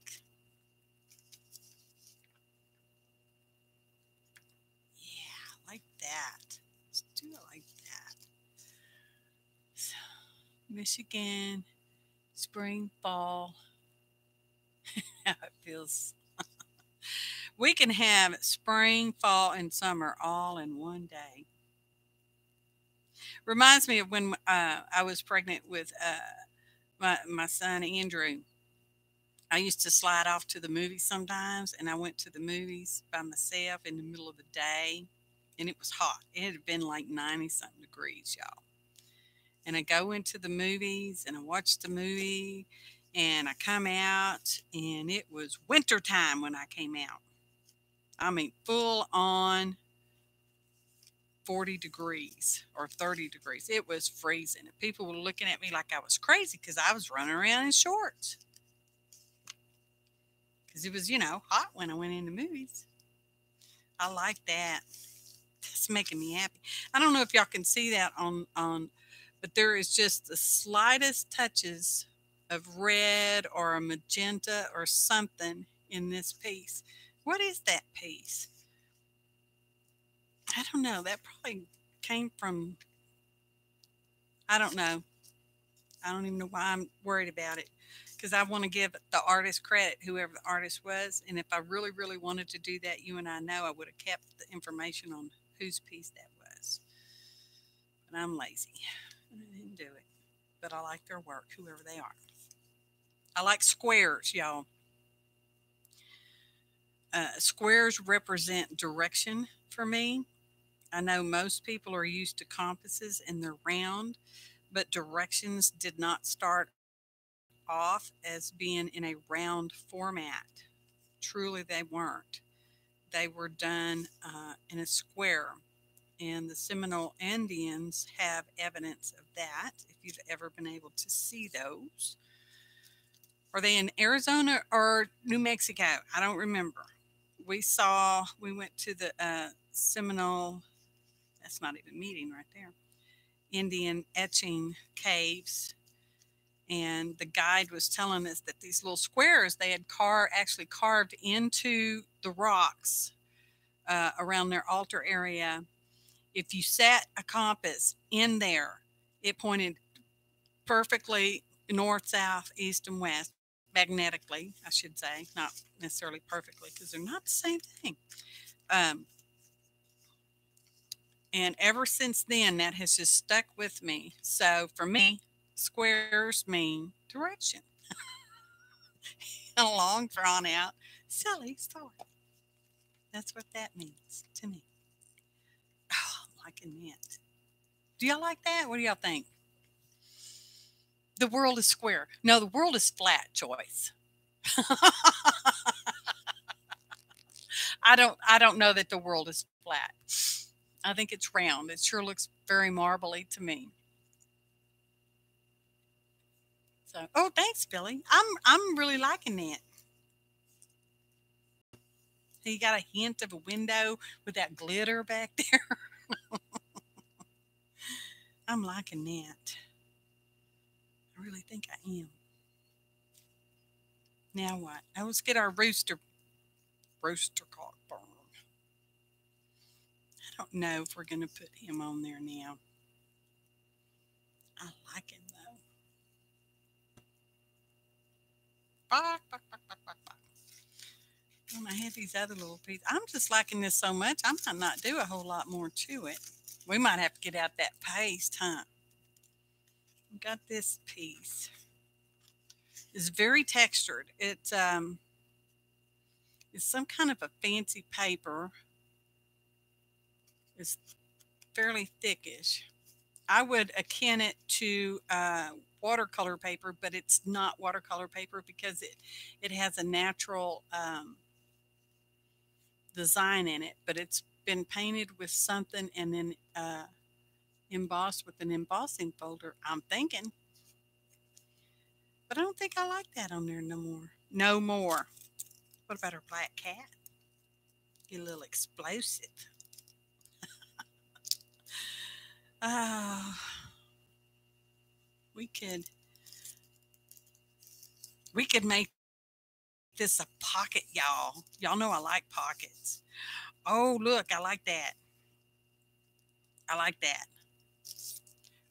Yeah, like that. Let's do it like that. So, Michigan, spring, fall. How it feels. We can have spring, fall, and summer all in one day. Reminds me of when I was pregnant with my son Andrew. I used to slide off to the movies sometimes, and I went to the movies by myself in the middle of the day, and it was hot. It had been like 90 something degrees, y'all. And I go into the movies and I watch the movie, and I come out, and it was winter time when I came out. I mean, full on 40 degrees or 30 degrees. It was freezing. And people were looking at me like I was crazy because I was running around in shorts. Because it was, you know, hot when I went into movies. I like that. That's making me happy. I don't know if y'all can see that on, but there is just the slightest touches of red or a magenta or something in this piece. What is that piece? I don't know. That probably came from, I don't know. I don't even know why I'm worried about it, because I want to give the artist credit, whoever the artist was. And if I really, really wanted to do that, you and I know I would have kept the information on whose piece that was. But I'm lazy. I didn't do it. But I like their work, whoever they are. I like squares, y'all. Squares represent direction for me. I know most people are used to compasses and they're round, but directions did not start off as being in a round format. Truly, they weren't. They were done in a square. And the Seminole Indians have evidence of that, if you've ever been able to see those. Are they in Arizona or New Mexico? I don't remember. We went to the Seminole, that's not even meeting right there, Indian etching caves. And the guide was telling us that these little squares they had actually carved into the rocks around their altar area. If you set a compass in there, it pointed perfectly north, south, east, and west, magnetically, I should say, not necessarily perfectly because they're not the same thing. And ever since then, that has just stuck with me. So for me, squares mean direction. A long, drawn out, silly story. That's what that means to me. Oh, I'm liking that. Do y'all like that? What do y'all think? The world is square. No, the world is flat, Joyce. I don't know that the world is flat. I think it's round. It sure looks very marbly to me. So, oh, thanks, Billy. I'm really liking that. You got a hint of a window with that glitter back there. I'm liking that. I really think I am. Now what? Now let's get our rooster cock burn. I don't know if we're going to put him on there now. I like him though. When I have these other little pieces, I'm just liking this so much, I might not do a whole lot more to it. We might have to get out that paste, huh? We've got this piece. It's very textured. It's some kind of a fancy paper. It's fairly thickish. I would akin it to watercolor paper, but it's not watercolor paper because it has a natural design in it, but it's been painted with something and then embossed with an embossing folder, I'm thinking. But I don't think I like that on there no more. No more. What about our black cat? Get a little explosive. We could make this a pocket, y'all. Y'all know I like pockets. Oh, look, I like that. I like that.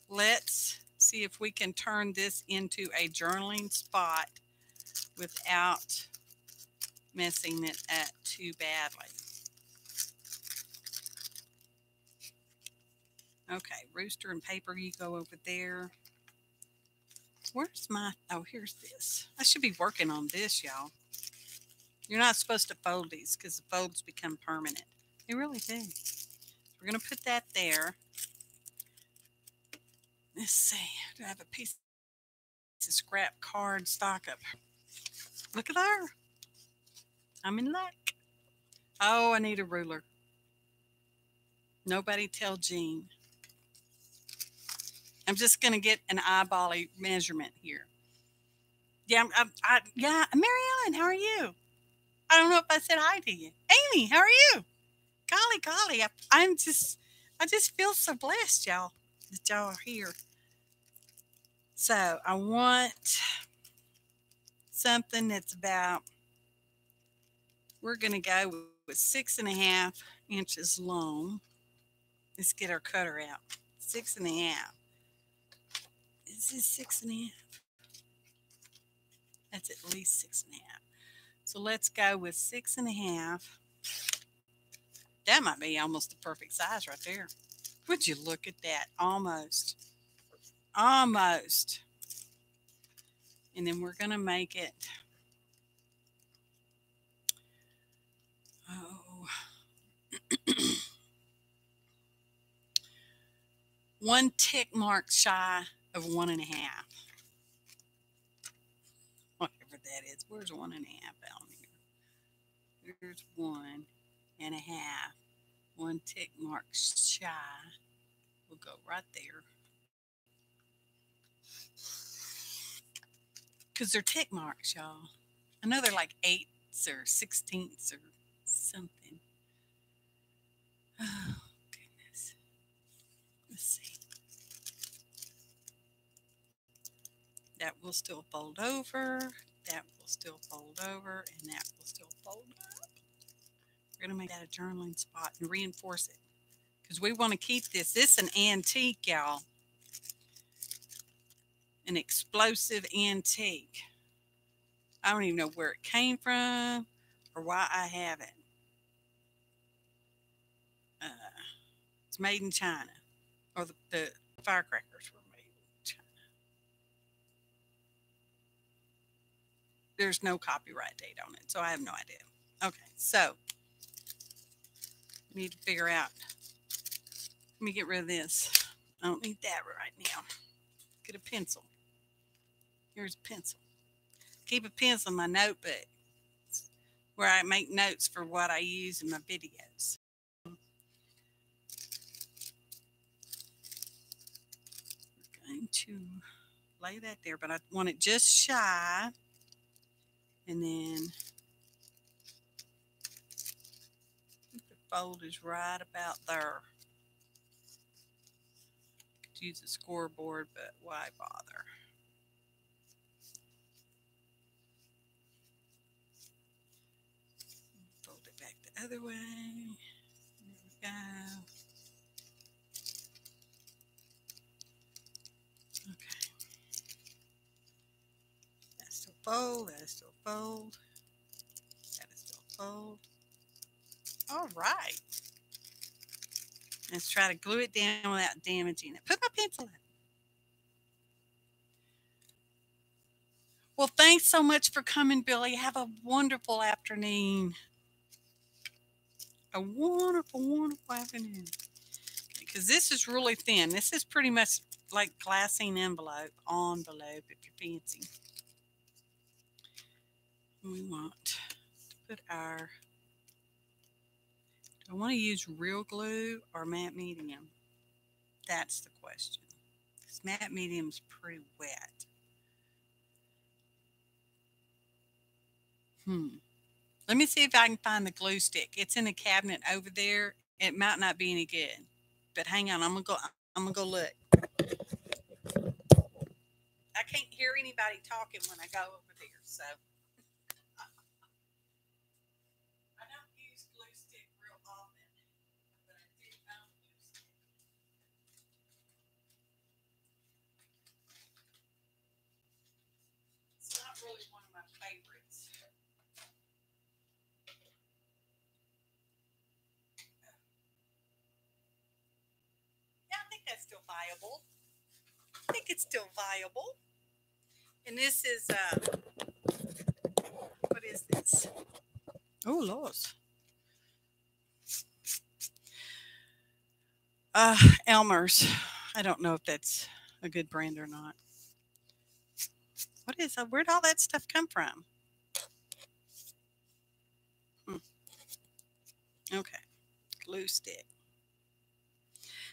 Let's see if we can turn this into a journaling spot without messing it up too badly. Okay, rooster and paper, you go over there. Where's my, oh, here's this. I should be working on this, y'all. You're not supposed to fold these because the folds become permanent. They really do. We're going to put that there. Let's see. Do I have a piece of scrap card stock up? Look at there. I'm in luck. Oh, I need a ruler. Nobody tell Jean. I'm just going to get an eyeball measurement here. Yeah, yeah. Mary Ellen, how are you? I don't know if I said hi to you. Amy, how are you? Golly, I just feel so blessed, y'all, that y'all are here. So I want something that's about, we're going to go with 6.5 inches long. Let's get our cutter out. 6.5. Is this 6.5? That's at least 6.5. So let's go with 6.5. That might be almost the perfect size right there. Would you look at that? Almost. Almost. And then we're going to make it, one tick mark shy of 1.5. Whatever that is. Where's 1.5 on here? There's 1.5. 1 tick mark shy. We'll go right there. Because they're tick marks, y'all. I know they're like 8ths or 16ths or something. Oh, goodness. Let's see. That will still fold over. That will still fold over. And that will still fold up. We're going to make that a journaling spot and reinforce it. Because we want to keep this. This is an antique, y'all. An explosive antique. I don't even know where it came from or why I have it. It's made in China. Or the firecrackers were made in China. There's no copyright date on it, so I have no idea. Okay, so we need to figure out. Let me get rid of this. I don't need that right now. Get a pencil. Here's a pencil. Keep a pencil in my notebook where I make notes for what I use in my videos. We're going to lay that there, but I want it just shy. And then the fold is right about there. Could use a scoreboard, but why bother? Fold it back the other way. There we go. Okay. That's still fold. That is still fold. That is still fold. All right. Let's try to glue it down without damaging it. Put my pencil in. Well, thanks so much for coming, Billy. Have a wonderful afternoon. A wonderful, wonderful afternoon. Because this is really thin. This is pretty much like glassine envelope if you're fancy. We want to put our, do I want to use real glue or matte medium? That's the question. Because matte medium is pretty wet. Let me see if I can find the glue stick. It's in the cabinet over there. It might not be any good. But hang on, I'm gonna go look. I can't hear anybody talking when I go over there, so I don't use glue stick real often, but I did own glue stick. It's not really one of my favorites. Yeah, I think that's still viable. I think it's still viable. And this is, what is this? Oh, Lord. Elmers. I don't know if that's a good brand or not. What is that? Where'd all that stuff come from? Okay. Glue stick.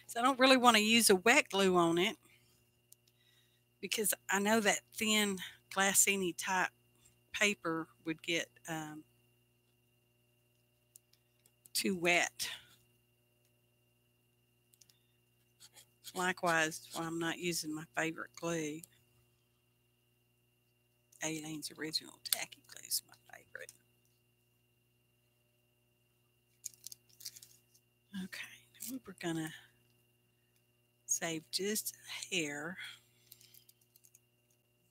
So I don't really want to use a wet glue on it because I know that thin glassine type paper would get too wet. Likewise, I'm not using my favorite glue. Aleene's original tacky glue is my favorite. Okay, we're gonna save just a hair.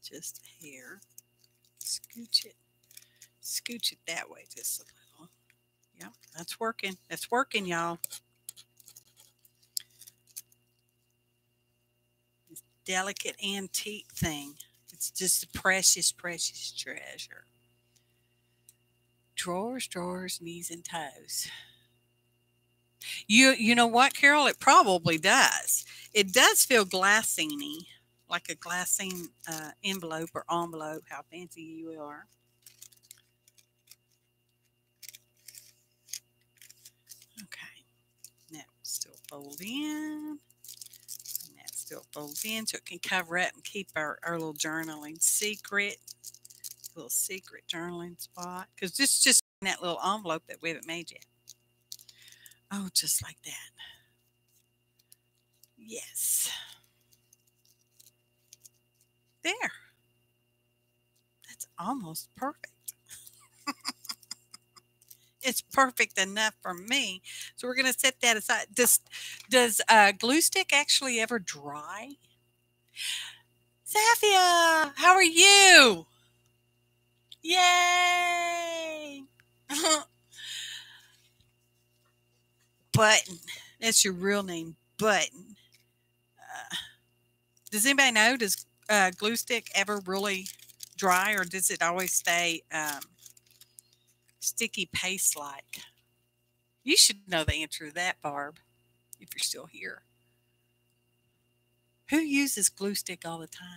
Just a hair. Scooch it that way just a little. Yep, that's working. That's working, y'all. This delicate antique thing. It's just a precious, precious treasure. Drawers, drawers, knees, and toes. You know what, Carol? It probably does. It does feel glassine-y, like a glassine envelope or envelope, how fancy you are. Okay, that will still fold in. And that still folds in so it can cover up and keep our little journaling secret. Little secret journaling spot. Because this is just in that little envelope that we haven't made yet. Oh, just like that. Yes. There. almost perfect. It's perfect enough for me. So we're going to set that aside. Does glue stick actually ever dry? Zafia, how are you? Yay! Button. That's your real name, Button. Does anybody know, does glue stick ever really dry, or does it always stay sticky paste-like? You should know the answer to that, Barb, if you're still here. Who uses glue stick all the time?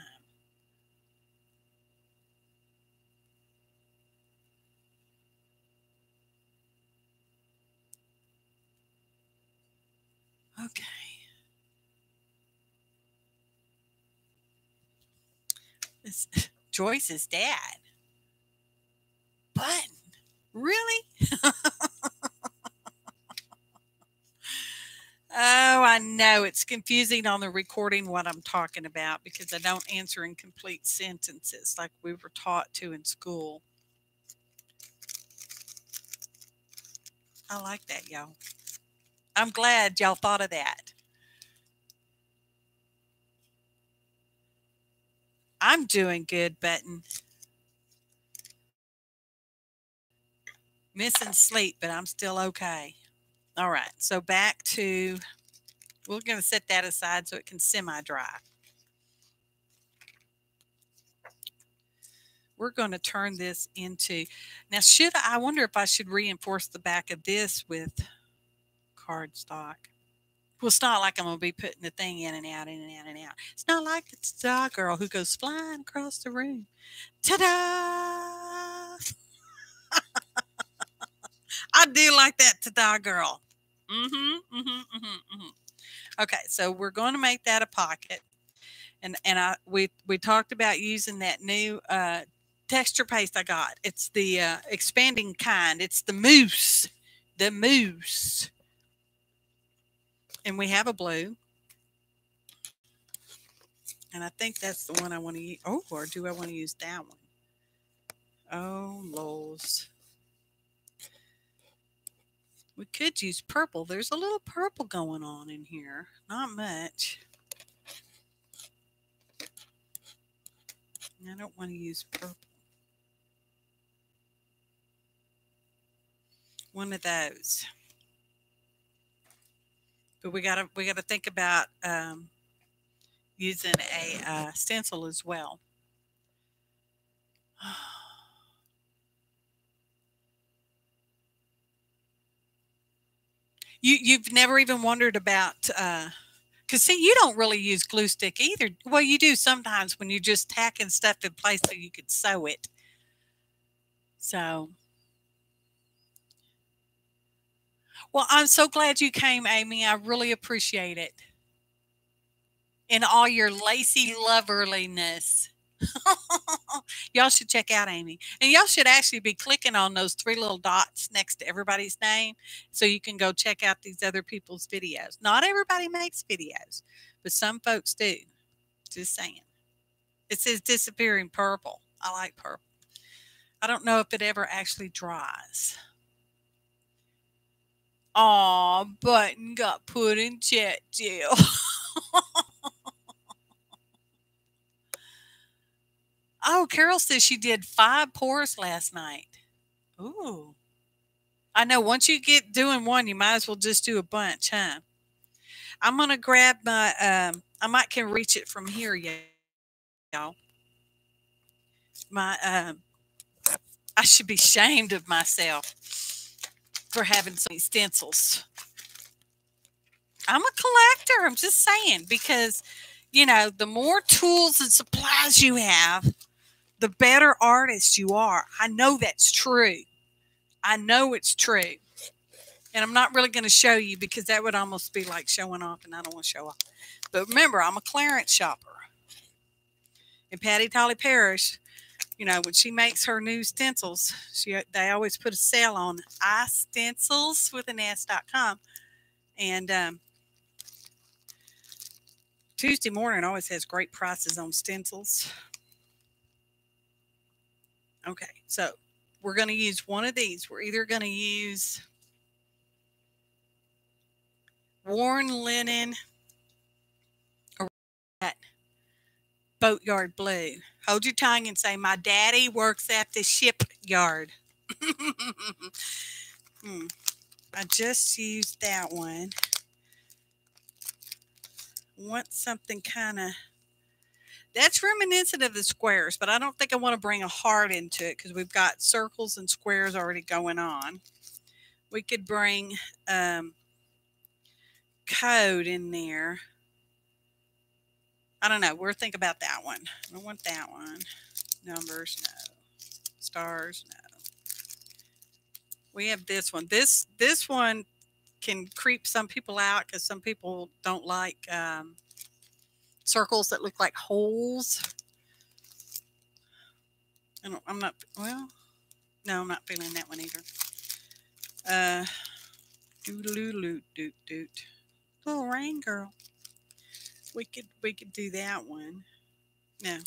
Okay. It's Joyce's dad. Button. Really? Oh, I know. It's confusing on the recording what I'm talking about because I don't answer in complete sentences like we were taught to in school. I like that, y'all. I'm glad y'all thought of that. I'm doing good, Button. Missing sleep, but I'm still okay. All right, so back to, we're going to set that aside so it can semi-dry. We're going to turn this into, now I wonder if I should reinforce the back of this with cardstock. Well, it's not like I'm going to be putting the thing in and out, in and out, and out. It's not like the ta-da girl who goes flying across the room. Ta-da! I do like that ta-da girl. Okay, so we're going to make that a pocket. And we talked about using that new texture paste I got. It's the expanding kind. It's the moose. The moose. And we have a blue. And I think that's the one I want to use. Oh, or do I want to use that one? Oh, lols. We could use purple. There's a little purple going on in here. Not much. I don't want to use purple. One of those. But we gotta think about using a stencil as well. You've never even wondered about because see, you don't really use glue stick either. Well, you do sometimes when you're just tacking stuff in place so you could sew it. So, well, I'm so glad you came, Amy. I really appreciate it. In all your lacy loverliness. Y'all should check out Amy. And y'all should actually be clicking on those 3 little dots next to everybody's name so you can go check out these other people's videos. Not everybody makes videos, but some folks do. Just saying. It says disappearing purple. I like purple. I don't know if it ever actually dries. Aw, Button got put in jet jail. Oh, Carol says she did 5 pours last night. Ooh. I know once you get doing one, you might as well just do a bunch, huh? I'm going to grab my, I might can reach it from here, y'all. My, I should be ashamed of myself for having so many stencils. I'm a collector. I'm just saying because, you know, the more tools and supplies you have, the better artist you are. I know that's true. I know it's true. And I'm not really going to show you because that would almost be like showing off, and I don't want to show off. But remember, I'm a clearance shopper. And Patty Tolly Parrish, you know, when she makes her new stencils, they always put a sale on istencils with an S.com. And Tuesday morning always has great prices on stencils. Okay, so we're going to use one of these. We're either going to use worn linen or that boatyard blue. Hold your tongue and say, my daddy works at the shipyard. I just used that one. Want something kind of, that's reminiscent of the squares, but I don't think I want to bring a heart into it because we've got circles and squares already going on. We could bring code in there. I don't know. We'll think about that one. I don't want that one. Numbers, no. Stars, no. We have this one. This one can creep some people out because some people don't like circles that look like holes. I'm not, well, no, I'm not feeling that one either. Doodle doot doot. Little rain girl. We could do that one. No.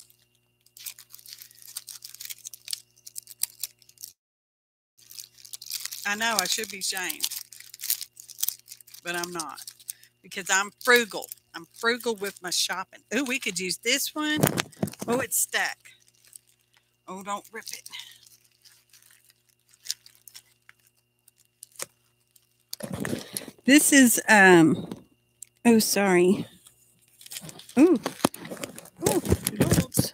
I know I should be ashamed, but I'm not because I'm frugal. I'm frugal with my shopping. Oh, we could use this one. Oh, it's stuck. Oh, don't rip it. This is, oh, sorry. Ooh. Ooh, noodles.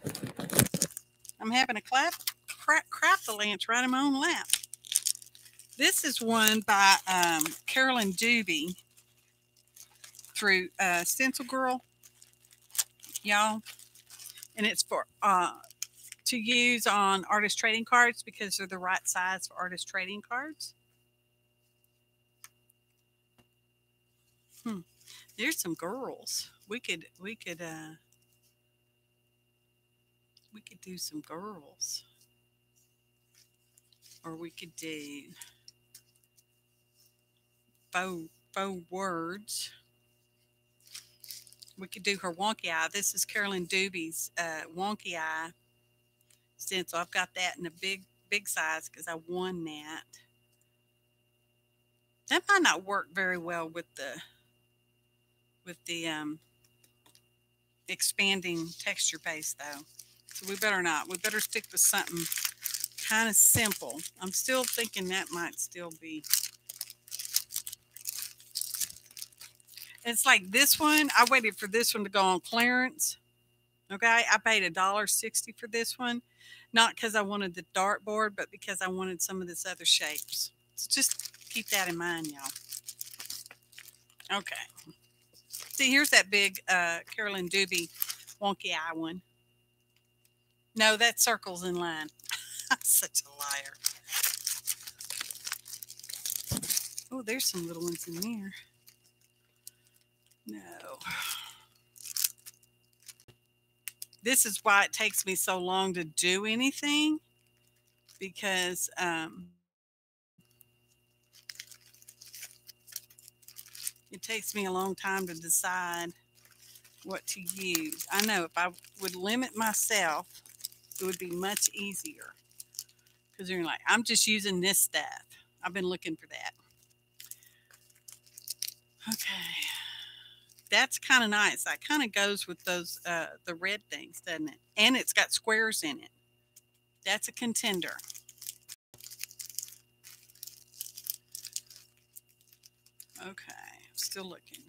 I'm having a crap-a-lance right in my own lap. This is one by Carolyn Dube through Stencil Girl, y'all. And it's for to use on artist trading cards because they're the right size for artist trading cards. There's some girls. We could do some girls. Or we could do faux words. We could do her wonky eye. This is Carolyn Dube's wonky eye stencil. I've got that in a big size because I won that. That might not work very well with the expanding texture base though. So we better not. We better stick with something kind of simple. I'm still thinking that might still be. It's like this one. I waited for this one to go on clearance. Okay, I paid $1.60 for this one, not because I wanted the dartboard, but because I wanted some of this other shapes. So just keep that in mind, y'all. Okay. See, here's that big Carolyn Dube wonky eye one. No, that circle's in line. I'm such a liar. Oh, there's some little ones in there. No. This is why it takes me so long to do anything, because it takes me a long time to decide what to use. I know if I would limit myself, it would be much easier. Because you're like, I'm just using this stuff. I've been looking for that. Okay. That's kind of nice. That kind of goes with those, the red things, doesn't it? And it's got squares in it. That's a contender. Okay. Still looking.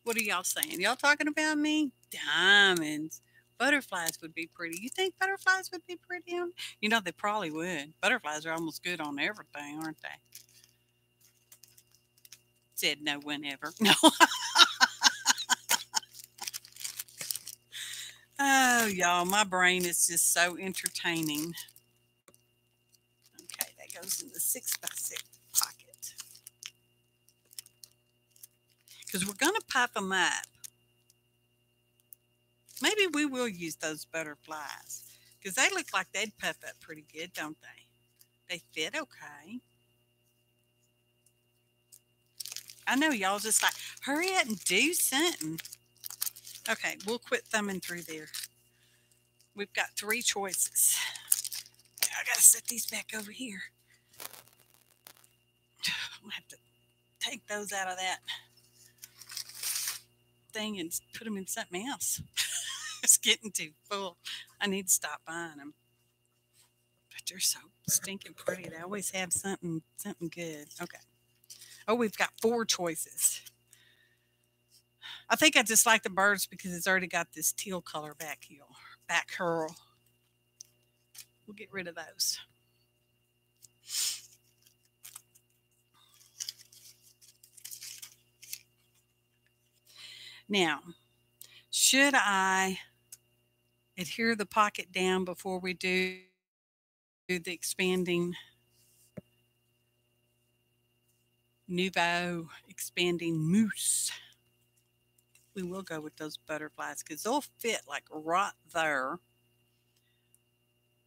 What are y'all saying? Y'all talking about me? Diamonds. Butterflies would be pretty. You think butterflies would be pretty on? You know, they probably would. Butterflies are almost good on everything, aren't they? Said no one ever. No. Oh, y'all, my brain is just so entertaining. Okay, that goes in the 6x6 pocket. Because we're going to puff them up. Maybe we will use those butterflies. Because they look like they'd puff up pretty good, don't they? They fit okay. I know y'all just like, hurry up and do something. Okay, we'll quit thumbing through there. We've got 3 choices. I gotta set these back over here. I'm gonna have to take those out of that thing and put them in something else. It's getting too full. I need to stop buying them. But they're so stinking pretty. They always have something good. Okay. Oh, we've got 4 choices. I think I just like the birds because it's already got this teal color back curl. We'll get rid of those. Now, should I adhere the pocket down before we do the expanding Nubo Expanding Moose? We will go with those butterflies because they'll fit like right there.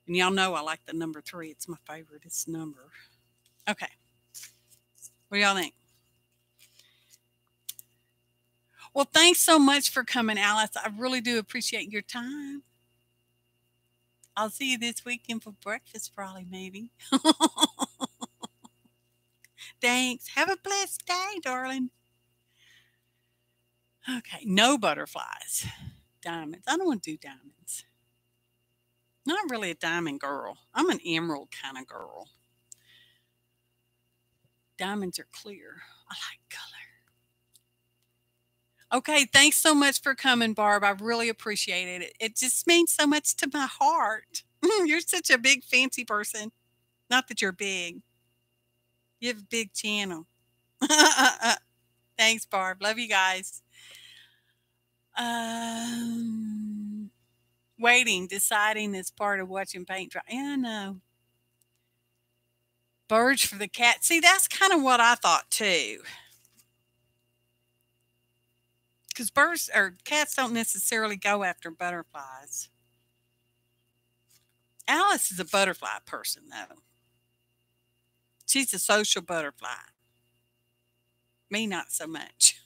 And y'all know I like the number 3. It's my favorite. It's number. Okay. What do y'all think? Well, thanks so much for coming, Alice. I really do appreciate your time. I'll see you this weekend for breakfast, probably, maybe. Thanks. Have a blessed day, darling. Okay, no butterflies. Diamonds. I don't want to do diamonds. Not really a diamond girl. I'm an emerald kind of girl. Diamonds are clear. I like color. Okay, thanks so much for coming, Barb. I really appreciate it. It just means so much to my heart. You're such a big, fancy person. Not that you're big. You have a big channel. Thanks, Barb. Love you guys. Waiting, deciding is part of watching paint dry. Yeah, I know. Birds for the cat. See, that's kind of what I thought too. Because birds or cats don't necessarily go after butterflies. Alice is a butterfly person, though. She's a social butterfly. Me, not so much.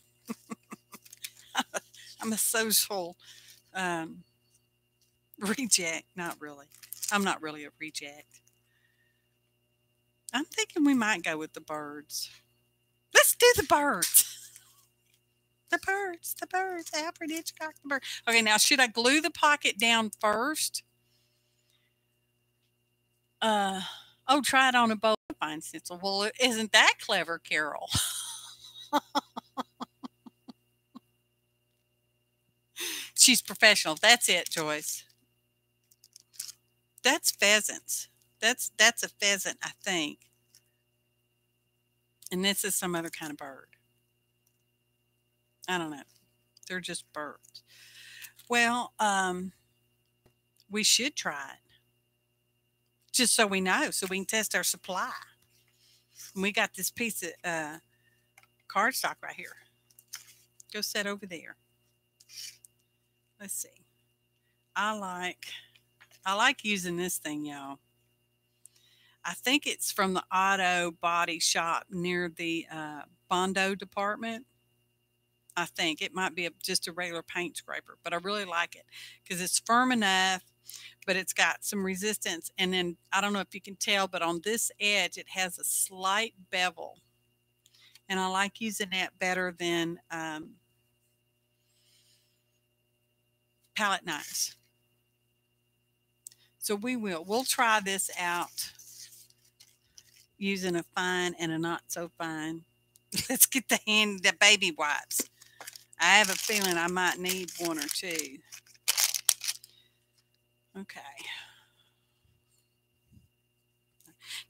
I'm a social reject. Not really. I'm not really a reject. I'm thinking we might go with the birds. Let's do the birds. The birds, Alfred Hitchcock, the bird. Okay, now should I glue the pocket down first? Oh, try it on a bovine stencil. Well, isn't that clever, Carol? She's professional. That's it, Joyce. That's pheasants. That's a pheasant, I think. And this is some other kind of bird. I don't know. They're just birds. Well, we should try it. Just so we know, so we can test our supply. And we got this piece of cardstock right here. Go set over there. Let's see. I like using this thing, y'all. I think it's from the auto body shop near the Bondo department. I think it might be just a regular paint scraper, but I really like it because it's firm enough, but it's got some resistance. And then I don't know if you can tell, but on this edge, it has a slight bevel. And I like using that better than palette knives. So we'll try this out using a fine and a not so fine. Let's get the baby wipes. I have a feeling I might need 1 or 2. Okay.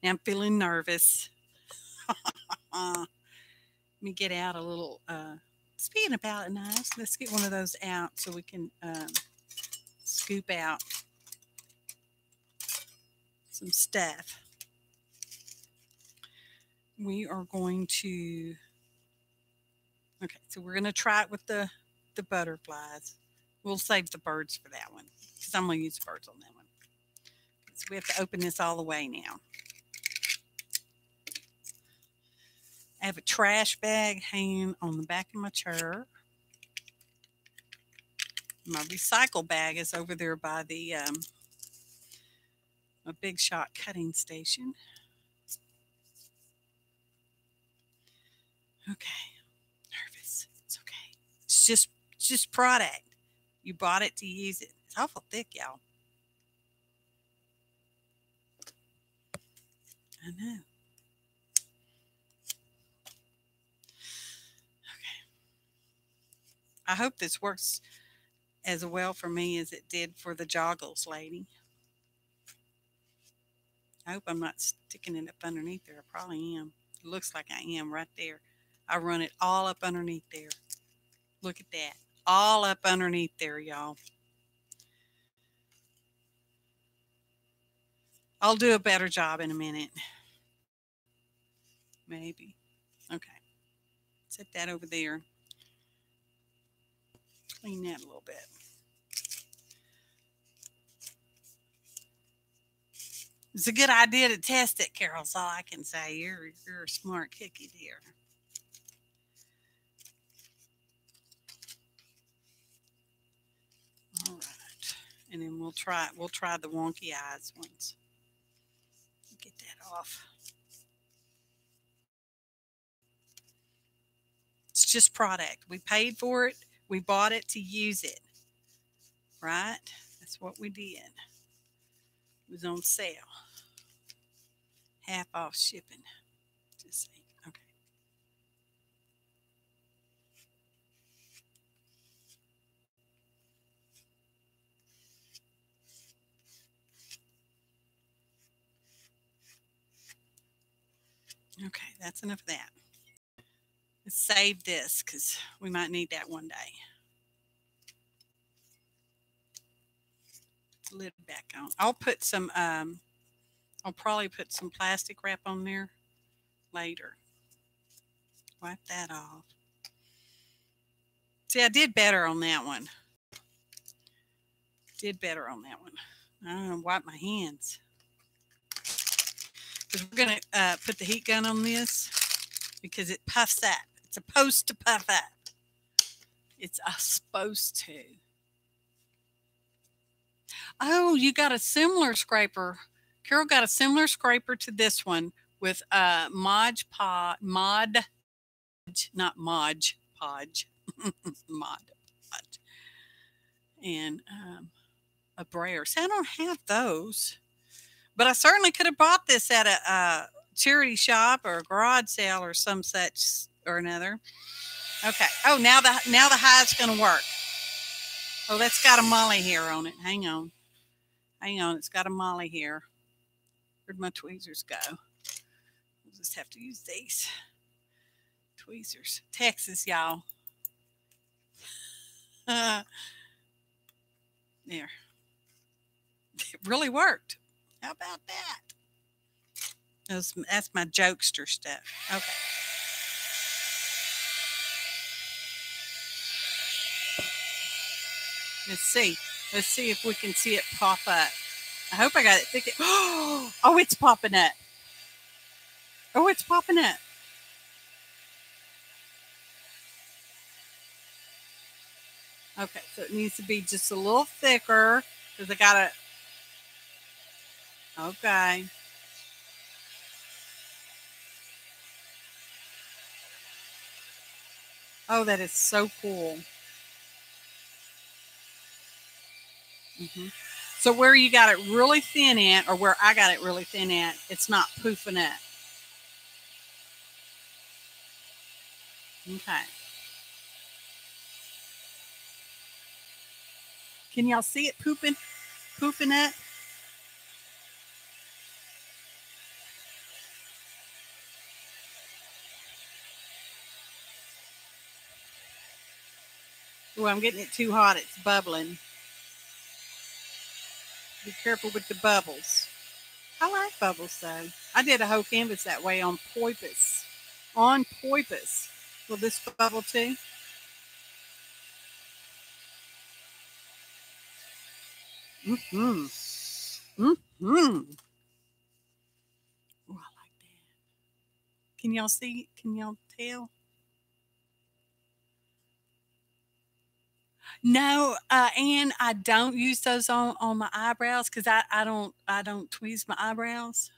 Now I'm feeling nervous. Let me get out a little, speaking of palette knives, let's get one of those out so we can scoop out some stuff. We are going to, okay, so we're going to try it with the butterflies. We'll save the birds for that one because I'm going to use the birds on that one. So we have to open this all the way now. I have a trash bag hanging on the back of my chair. My recycle bag is over there by the a big shot cutting station. Okay. Nervous. It's okay. It's just product. You bought it to use it. It's awful thick, y'all. I know. Okay. I hope this works as well for me as it did for the joggles lady. I hope I'm not sticking it up underneath there. I probably am. It looks like I am right there. I run it all up underneath there. Look at that. All up underneath there, y'all. I'll do a better job in a minute. Maybe. Okay. Set that over there. Clean that a little bit. It's a good idea to test it, Carol. That's all I can say. You're a smart cookie, dear. All right. And then we'll try the wonky eyes ones. Get that off. It's just product. We paid for it. We bought it to use it. Right? That's what we did. It was on sale. Half off shipping. Just saying. Okay. Okay, that's enough of that. Let's save this because we might need that one day. Put the lid back on. I'll put some, I'll probably put some plastic wrap on there later. Wipe that off. See, I did better on that one. Did better on that one. I'm going to wipe my hands. Because we're going to put the heat gun on this because it puffs up. It's supposed to puff up. It's supposed to. Oh, you got a similar scraper. Carol got a similar scraper to this one with Mod Podge, not Mod Podge, Mod Podge, and a brayer. So I don't have those, but I certainly could have bought this at a charity shop or a garage sale or some such or another. Okay. Oh, now the hive's going to work. Oh, that's got a molly hair on it. Hang on. Hang on. It's got a molly hair. Where'd my tweezers go? We'll just have to use these tweezers. Texas, y'all. There. It really worked. How about that? That's my jokester stuff. Okay. Let's see. Let's see if we can see it pop up. I hope I got it thick. Oh, it's popping up. Oh, it's popping up. Okay, so it needs to be just a little thicker because I got to. Okay. Oh, that is so cool. Mm-hmm. So where you got it really thin at, or where I got it really thin at, it's not poofing up. Okay. Can y'all see it poofing up? Oh, I'm getting it too hot. It's bubbling. Be careful with the bubbles. I like bubbles, though. I did a whole canvas that way on Poipus. On Poipus. Will this bubble, too? Mm-hmm. Mm-hmm. Oh, I like that. Can y'all see? Can y'all tell? No, and I don't use those on my eyebrows because I don't tweeze my eyebrows.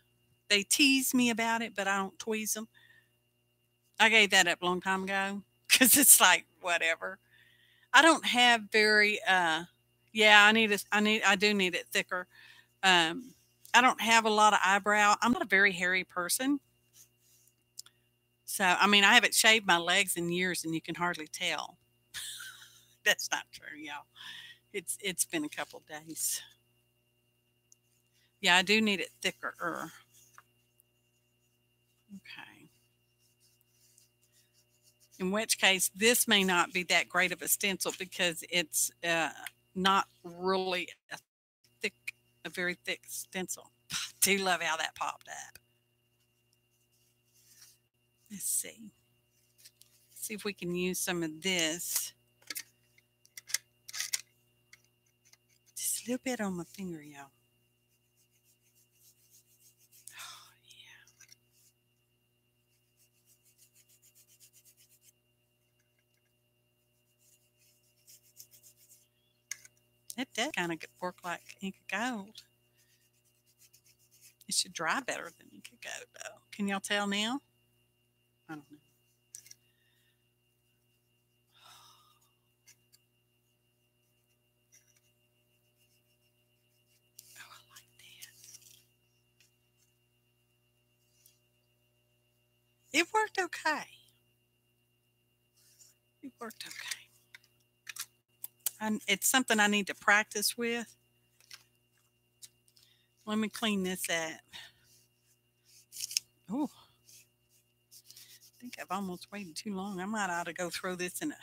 They tease me about it, but I don't tweeze them. I gave that up a long time ago because it's like whatever. I don't have very yeah, I do need it thicker. Um I don't have a lot of eyebrow. I'm not a very hairy person. So I mean I haven't shaved my legs in years and you can hardly tell. That's not true, y'all. It's been a couple days. Yeah, I do need it thicker. Okay. In which case, this may not be that great of a stencil because it's not really thick, a very thick stencil. I do love how that popped up. Let's see. See if we can use some of this. Just a little bit on my finger, y'all. Oh, yeah. It does kind of work like ink of gold. It should dry better than ink of gold, though. Can y'all tell now? I don't know. Oh, I like that. It worked okay. It worked okay. It's something I need to practice with. Let me clean this up. Oh, I think I've almost waited too long. I might ought to go throw this in a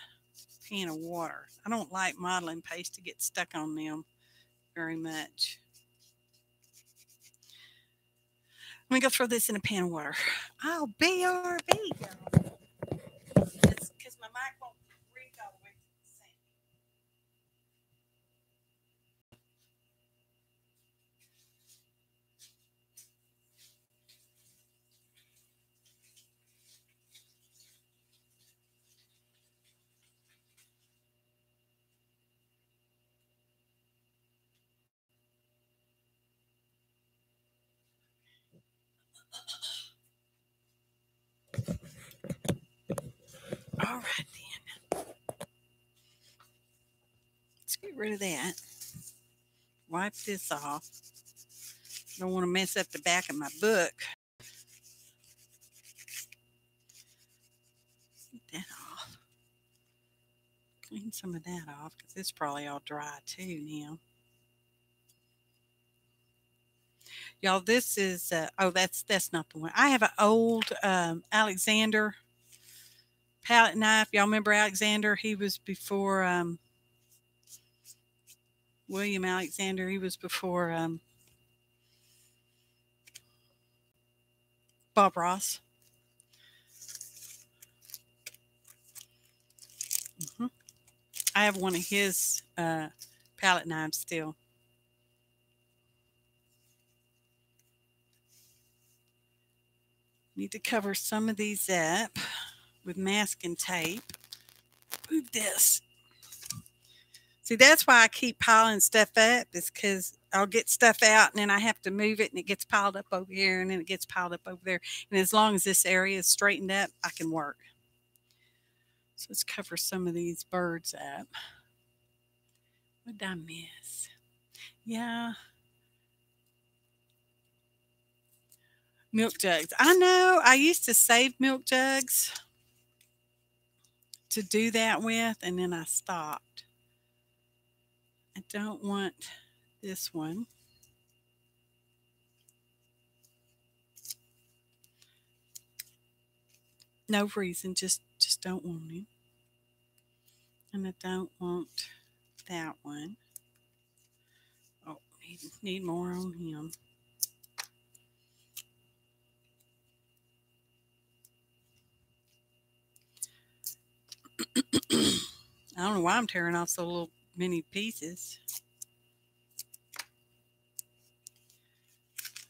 pan of water. I don't like modeling paste to get stuck on them very much. Let me go throw this in a pan of water. Oh, BRB. Because my mic won't reach all the way to the sink. All right, then. Let's get rid of that. Wipe this off. Don't want to mess up the back of my book. Get that off. Clean some of that off because it's probably all dry too now. Y'all, this is oh, that's not the one. I have an old Alexander palette knife. Y'all remember Alexander? He was before William Alexander. He was before Bob Ross. I have one of his palette knives still. Need to cover some of these up with masking tape. Move this. See, that's why I keep piling stuff up, is because I'll get stuff out and then I have to move it and it gets piled up over here and then it gets piled up over there. And as long as this area is straightened up, I can work. So let's cover some of these birds up. What did I miss? Yeah. Milk jugs. I know I used to save milk jugs to do that with, and then I stopped. I don't want this one. No reason, just don't want it. And I don't want that one. Oh, need more on him. I don't know why I'm tearing off so little many pieces.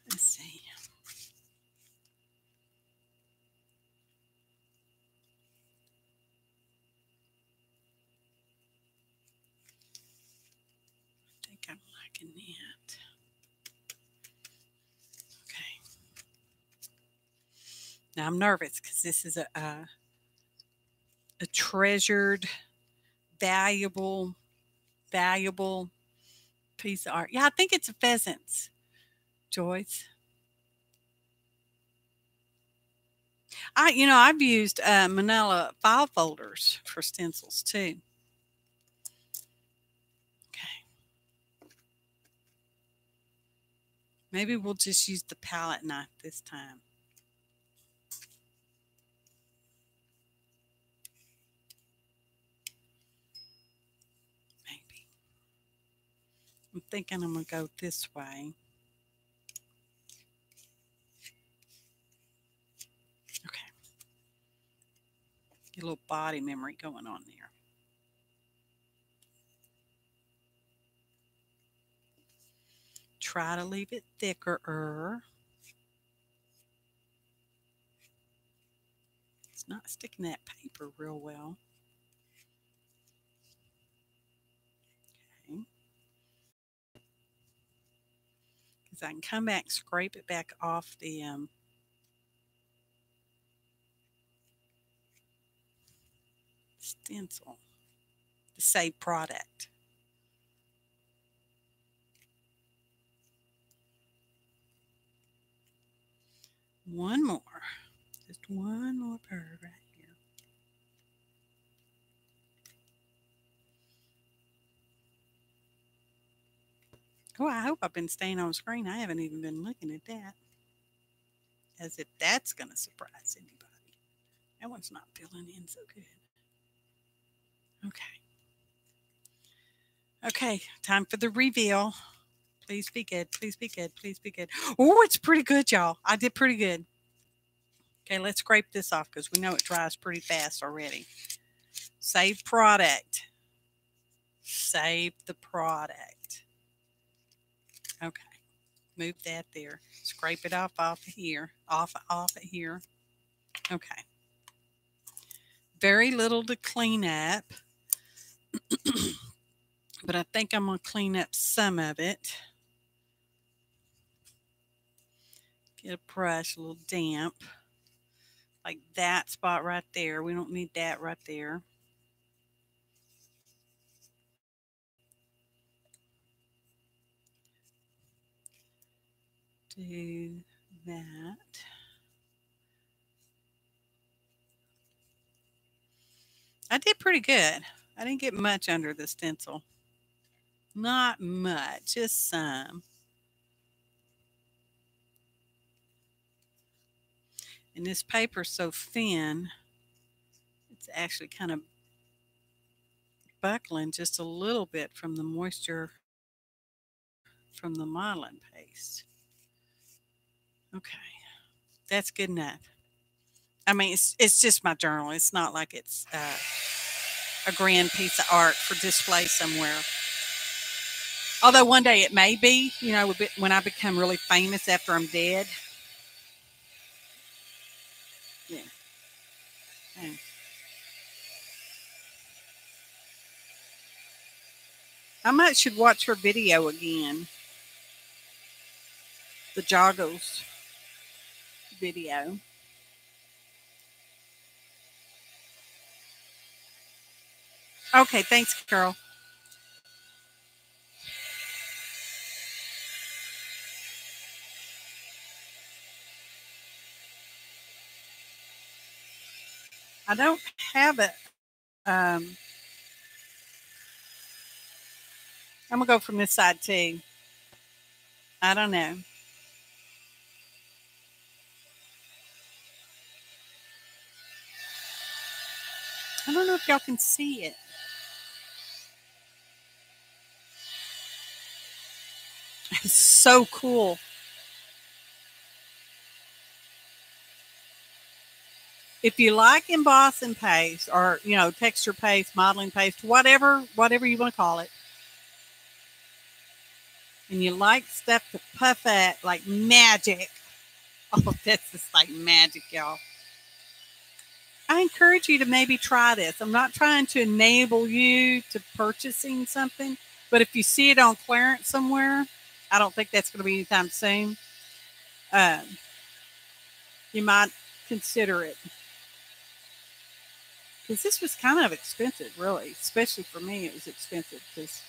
Let's see. Now I'm nervous because this is a treasured, valuable piece of art. Yeah, I think it's a pheasant's, Joyce. I've used manila file folders for stencils too. Okay. Maybe we'll just use the palette knife this time. Maybe. I'm thinking I'm going to go this way. Okay. Get a little body memory going on there. Try to leave it thicker. It's not sticking that paper real well. Okay. Because I can come back, scrape it back off the stencil, the saved product. One more. Just one more bird right here. Oh, I hope I've been staying on screen. I haven't even been looking at that. As if that's going to surprise anybody. That one's not filling in so good. Okay. Okay, time for the reveal. Please be good. Please be good. Please be good. Oh, it's pretty good, y'all. I did pretty good. Okay, let's scrape this off because we know it dries pretty fast already. Save product. Save the product. Okay. Move that there. Scrape it off of here. Off of here. Okay. Very little to clean up. But I think I'm going to clean up some of it. Get a brush, a little damp. Like that spot right there. We don't need that right there. Do that. I did pretty good. I didn't get much under the stencil. Not much, just some. And this paper's so thin, it's actually kind of buckling just a little bit from the moisture from the modeling paste. Okay, that's good enough. I mean, it's just my journal. It's not like it's a grand piece of art for display somewhere. Although one day it may be, when I become really famous after I'm dead. Yeah. Okay. I might should watch her video again. The Joggles video. Okay, thanks, Carol. I don't have it. I'm going to go from this side too. I don't know. I don't know if y'all can see it. It's so cool. If you like embossing paste or, texture paste, modeling paste, whatever you want to call it, and you like stuff to puff at like magic. Oh, that's just like magic, y'all. I encourage you to maybe try this. I'm not trying to enable you to purchasing something, but if you see it on clearance somewhere, I don't think that's going to be anytime soon. You might consider it. Because this was kind of expensive, really. Especially for me, it was expensive. Because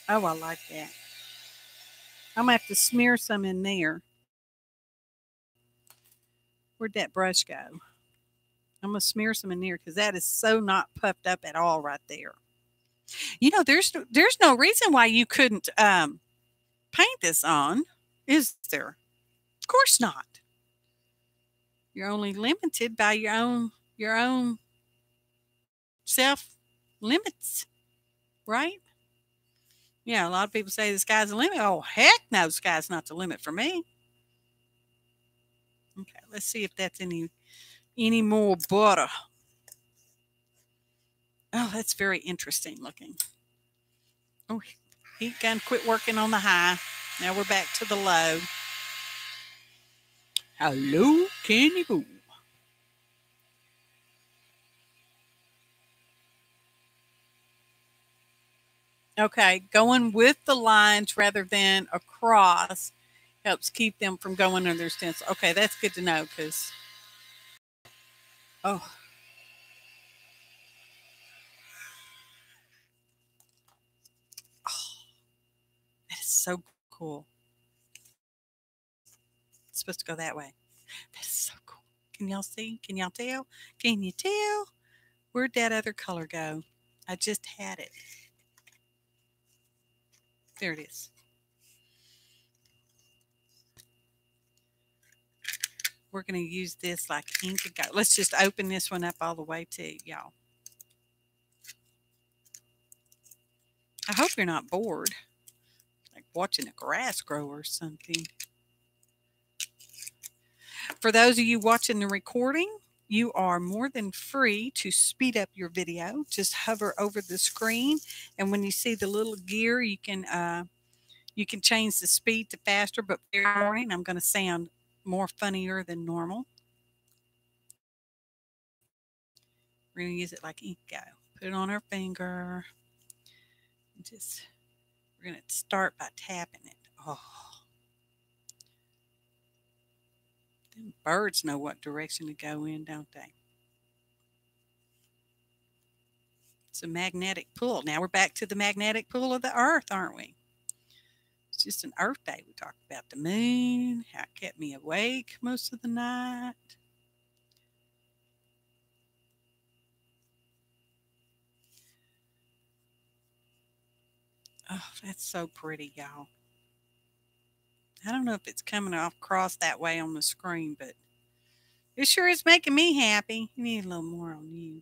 oh, I like that. I'm going to have to smear some in there. Where'd that brush go? I'm going to smear some in there because that is so not puffed up at all right there. You know, there's no reason why you couldn't paint this on, is there? Of course not. You're only limited by your own self limits, right? Yeah, a lot of people say the sky's the limit. Oh, heck no, the sky's not the limit for me. Okay, let's see if that's any more butter. Oh, that's very interesting looking. Oh, heat gun quit working on the high. Now we're back to the low. Hello, Kenny Boo. Okay, going with the lines rather than across helps keep them from going under their stencil. Okay, that's good to know because, oh, that is so cool. It's supposed to go that way. That is so cool. Can y'all see? Can y'all tell? Can you tell? Where'd that other color go? I just had it. There it is. We're going to use this like ink and go. Let's just open this one up all the way too, y'all. I hope you're not bored, like watching a grass grow or something. For those of you watching the recording, you are more than free to speed up your video. Just hover over the screen, and when you see the little gear, you can change the speed to faster. But fair warning, I'm going to sound more funnier than normal. We're going to use it like ink go. Put it on our finger. We're going to start by tapping it. Oh, them birds know what direction to go in, don't they? It's a magnetic pull. Now we're back to the magnetic pull of the earth, aren't we? It's just an Earth Day. We talked about the moon, how it kept me awake most of the night. Oh, that's so pretty, y'all. I don't know if it's coming across that way on the screen, but it sure is making me happy. You need a little more on you.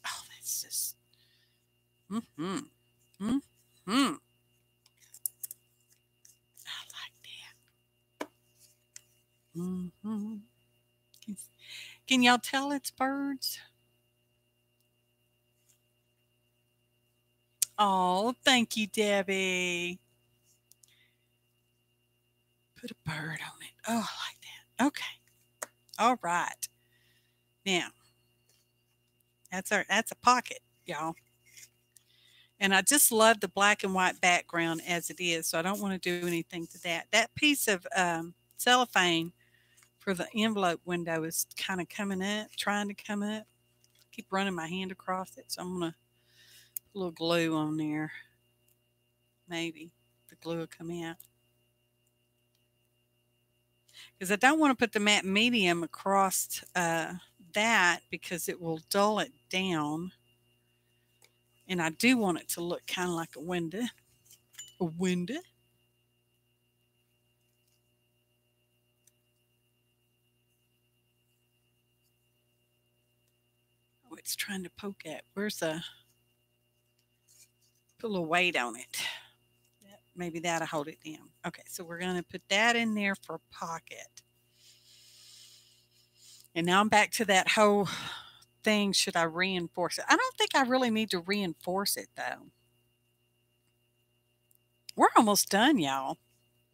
Oh, that's just. Mm-hmm. Mm-hmm. I like that. Mm-hmm. Can y'all tell it's birds? Oh, thank you, Debbie. Put a bird on it. Oh, I like that. Okay. All right. Now, that's a pocket, y'all. And I just love the black and white background as it is, so I don't want to do anything to that. That piece of cellophane for the envelope window is kind of coming up, trying to come up. Keep running my hand across it, so I'm going to put a little glue on there. Maybe the glue will come out. Because I don't want to put the matte medium across that because it will dull it down. And I do want it to look kind of like a window. A window. Oh, it's trying to poke at. Where's the... Put a little weight on it. Maybe that'll hold it down. Okay, so we're going to put that in there for a pocket. And now I'm back to that whole thing. Should I reinforce it? I don't think I really need to reinforce it, though. We're almost done, y'all.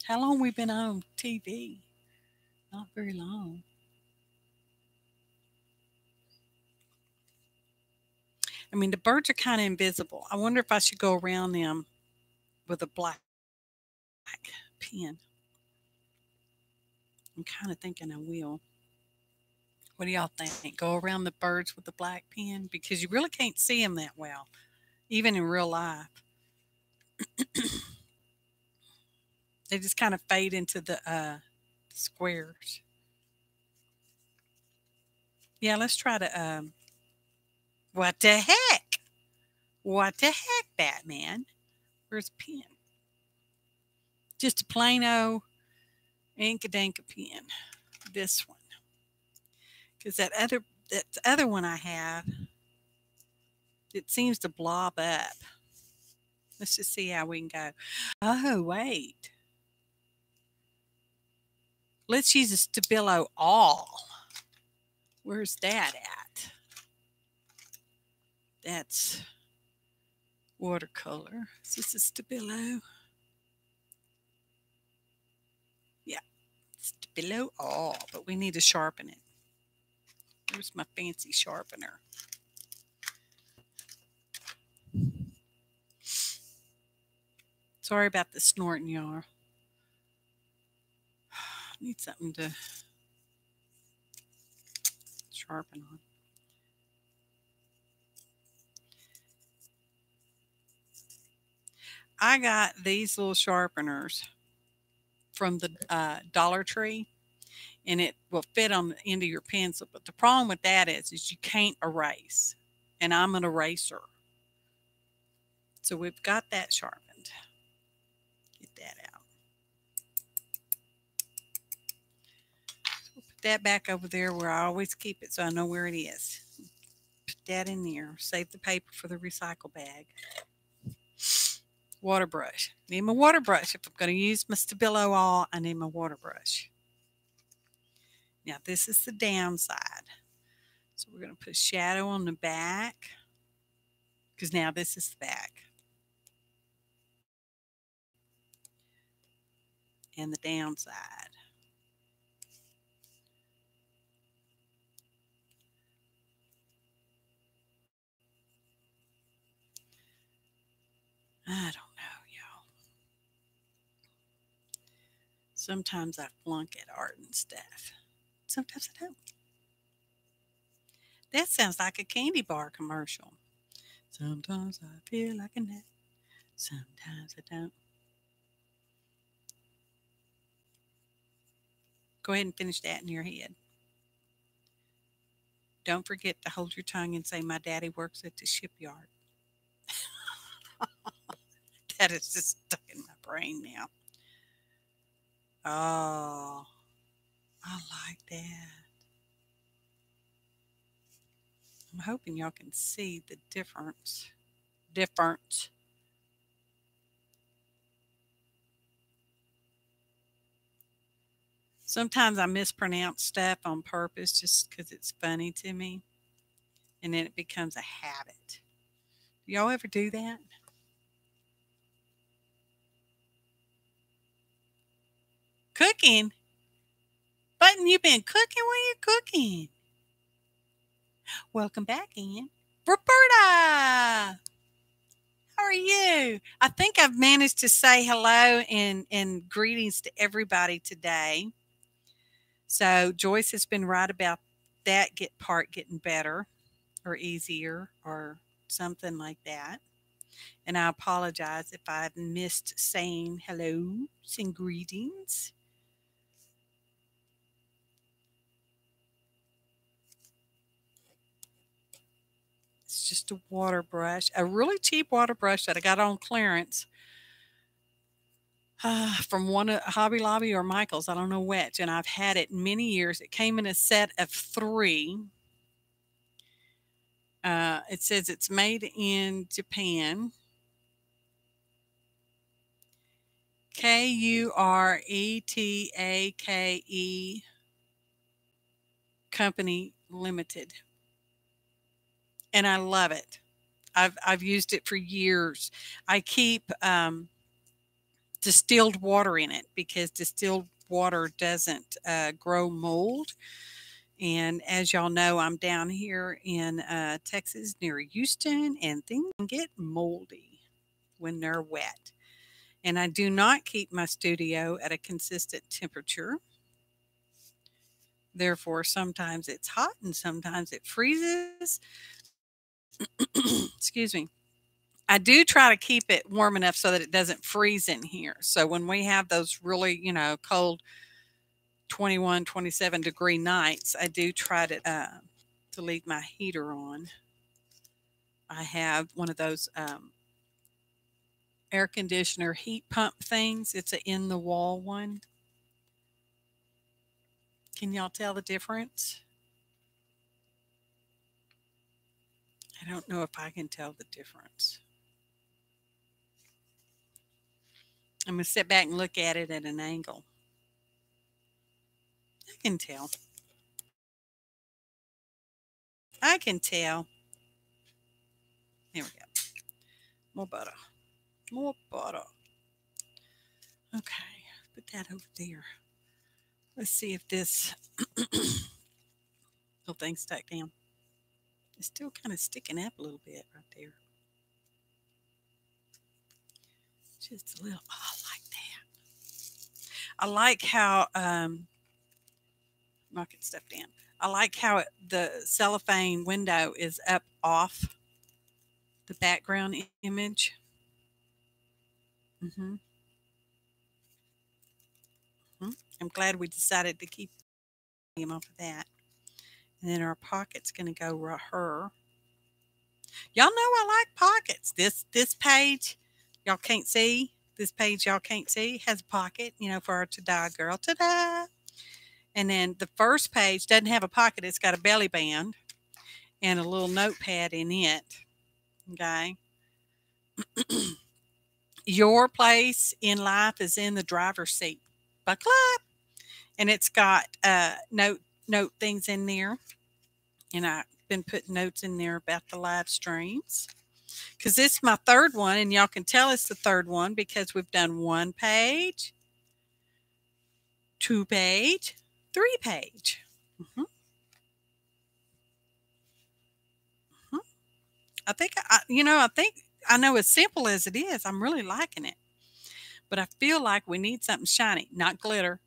How long we been on TV? Not very long. I mean, the birds are kind of invisible. I wonder if I should go around them with a black pen. I'm kind of thinking I will. What do y'all think? Go around the birds with the black pen? Because you really can't see them that well, even in real life. They just kind of fade into the squares. Yeah, let's try to, what the heck? What the heck, Batman? Where's a pen? Just a plain old Ink-a-Dink pen. This one. Because that other one I have, it seems to blob up. Let's just see how we can go. Oh, wait. Let's use a Stabielo all. Where's that at? That's watercolor. Is this a Stabielo? Yeah, Stabielo all, but we need to sharpen it. Where's my fancy sharpener? Sorry about the snorting, y'all. Need something to sharpen on. I got these little sharpeners from the Dollar Tree, and it will fit on the end of your pencil. But the problem with that is you can't erase, and I'm an eraser. So we've got that sharpened. Get that out. We'll put that back over there where I always keep it so I know where it is. Put that in there. Save the paper for the recycle bag. Water brush. Need my water brush. If I'm going to use my Stabielo all, I need my water brush. Now this is the downside. So we're going to put shadow on the back, because now this is the back. And the downside. I don't know, y'all. Sometimes I flunk at art and stuff. Sometimes I don't. That sounds like a candy bar commercial. Sometimes I feel like a nut. Sometimes I don't. Go ahead and finish that in your head. Don't forget to hold your tongue and say, my daddy works at the shipyard. That is just stuck in my brain now. Oh, I like that. I'm hoping y'all can see the difference. Sometimes I mispronounce stuff on purpose just because it's funny to me. And then it becomes a habit. Do y'all ever do that? Cooking? Button, you been cooking? What are you cooking? Welcome back, Ian. Roberta! How are you? I think I've managed to say hello and greetings to everybody today. So Joyce has been right about that part getting better or easier or something like that. And I apologize if I've missed saying hello and greetings. It's just a water brush, a really cheap water brush that I got on clearance from one Hobby Lobby or Michael's, I don't know which, and I've had it many years. It came in a set of 3. It says it's made in Japan. Kuretake Company Limited. And I love it. I've used it for years. I keep distilled water in it because distilled water doesn't grow mold. And as y'all know, I'm down here in Texas near Houston, and things get moldy when they're wet. And I do not keep my studio at a consistent temperature. Therefore, sometimes it's hot and sometimes it freezes. Excuse me. I do try to keep it warm enough so that it doesn't freeze in here. So when we have those really, cold 21, 27-degree nights, I do try to leave my heater on. I have one of those air conditioner heat pump things. It's an in-the-wall one. Can y'all tell the difference? I don't know if I can tell the difference. I'm going to sit back and look at it at an angle. I can tell. I can tell. There we go. More butter. More butter. Okay, put that over there. Let's see if this little thing stuck down. It's still kind of sticking up a little bit right there. Just a little. Oh, I like that. I like how knocking stuff down. I like how the cellophane window is up off the background image. I'm glad we decided to keep him off of that. And then our pocket's going to go her. Y'all know I like pockets. This page, y'all can't see. This page y'all can't see has a pocket, for our ta-da girl. Ta-da! And then the first page doesn't have a pocket. It's got a belly band and a little notepad in it. Okay. Your place in life is in the driver's seat. Buckle up. And it's got note things in there. And I've been putting notes in there about the live streams. Because this is my third one, and y'all can tell it's the third one because we've done 1 page, 2 page, 3 page. I think I know as simple as it is, I'm really liking it. But I feel like we need something shiny, not glitter.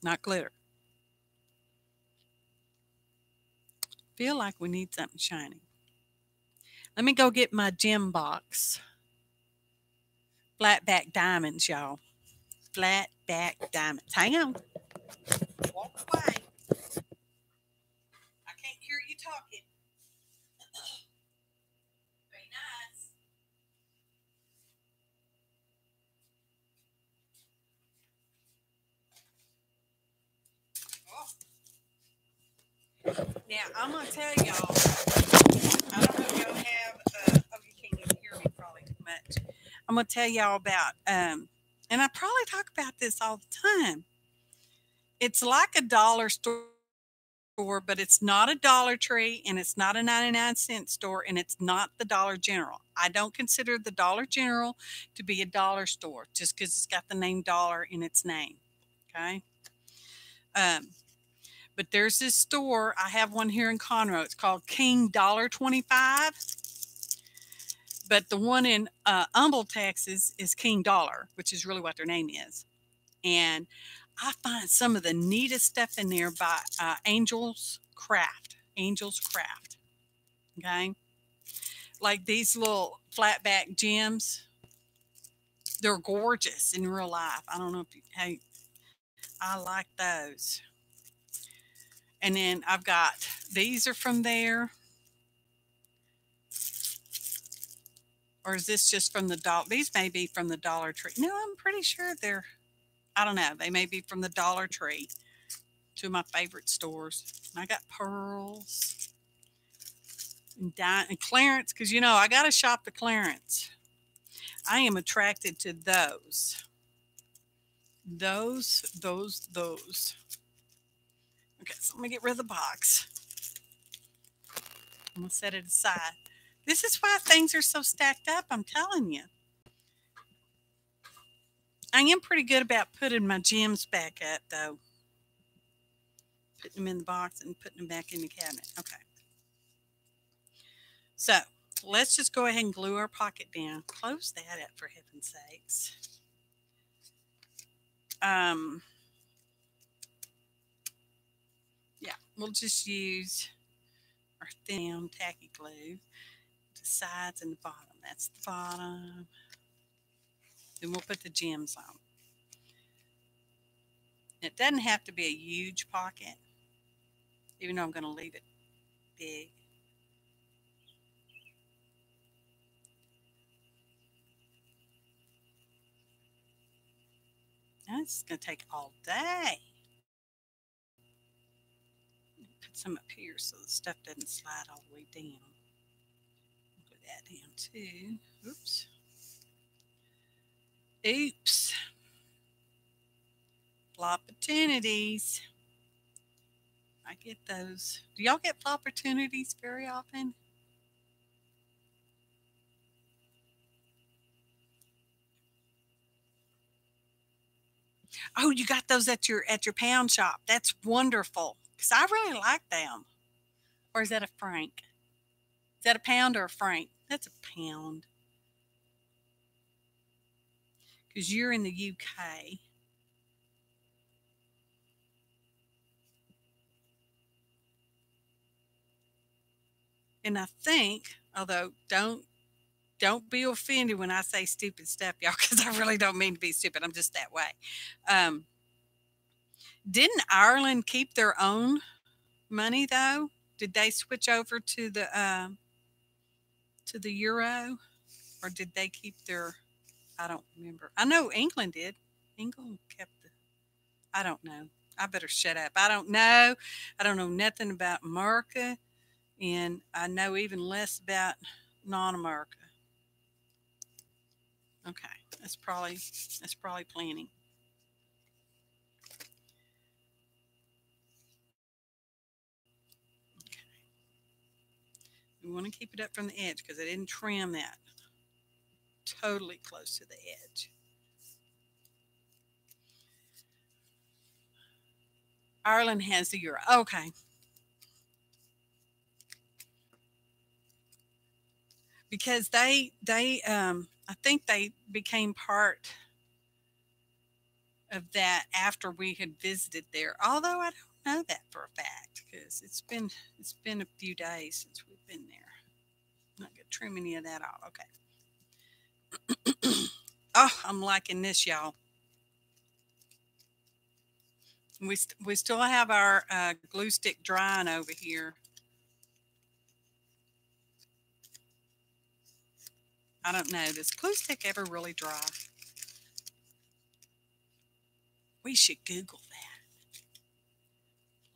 Not glitter. Feel like we need something shiny. Let me go get my gem box. Flat back diamonds, y'all. Flat back diamonds. Hang on. Walk away. I can't hear you talking. Very nice. Oh. Now, I'm going to tell y'all, I don't know if y'all have, you can't even hear me probably too much. I'm going to tell y'all about, and I probably talk about this all the time. It's like a dollar store, but it's not a Dollar Tree, and it's not a 99-cent store, and it's not the Dollar General. I don't consider the Dollar General to be a dollar store just because it's got the name dollar in its name. Okay. But there's this store. I have one here in Conroe. It's called King $1.25. But the one in Humble, Texas is King Dollar, which is really what their name is. And I find some of the neatest stuff in there by Angel's Craft. Angel's Craft. Okay. Like these little flatback gems. They're gorgeous in real life. I don't know if hey, I like those. And then I've got, these are from there. Or is this just from the Dollar? These may be from the Dollar Tree. No, I'm pretty sure they're, I don't know. They may be from the Dollar Tree. Two of my favorite stores. And I got pearls and clearance because, I got to shop the clearance. I am attracted to those. Those. Okay, so let me get rid of the box. I'm going to set it aside. This is why things are so stacked up, I'm telling you. I am pretty good about putting my gems back up, though. Putting them in the box and putting them back in the cabinet. Okay. So, let's just go ahead and glue our pocket down. Close that up, for heaven's sakes. we'll just use our thin tacky glue, the sides and the bottom. That's the bottom. Then we'll put the gems on. It doesn't have to be a huge pocket, even though I'm going to leave it big. Now this is going to take all day. Put some up here so the stuff doesn't slide all the way down. Put that down too. Oops. Oops. Opportunities. I get those. Do y'all get opportunities very often? Oh, you got those at your pound shop. That's wonderful. Because I really like them. Or is that a franc? Is that a pound or a franc? That's a pound. Because you're in the UK. And I think, although don't be offended when I say stupid stuff, y'all, because I really don't mean to be stupid. I'm just that way. Didn't Ireland keep their own money though? Did they switch over to the euro, or did they keep their? I don't remember. I know England did. England kept the. I don't know. I better shut up. I don't know. I don't know nothing about America, and I know even less about non-America. Okay, that's probably planning. Okay. We want to keep it up from the edge because I didn't trim that totally close to the edge. Ireland has the euro. Okay. Because I think they became part of that after we had visited there. Although I don't know that for a fact because it's been a few days since we've been there. Not gonna trim any of that off. Okay. Oh, I'm liking this, y'all. We still have our glue stick drying over here. I don't know. Does glue stick ever really dry? We should Google that.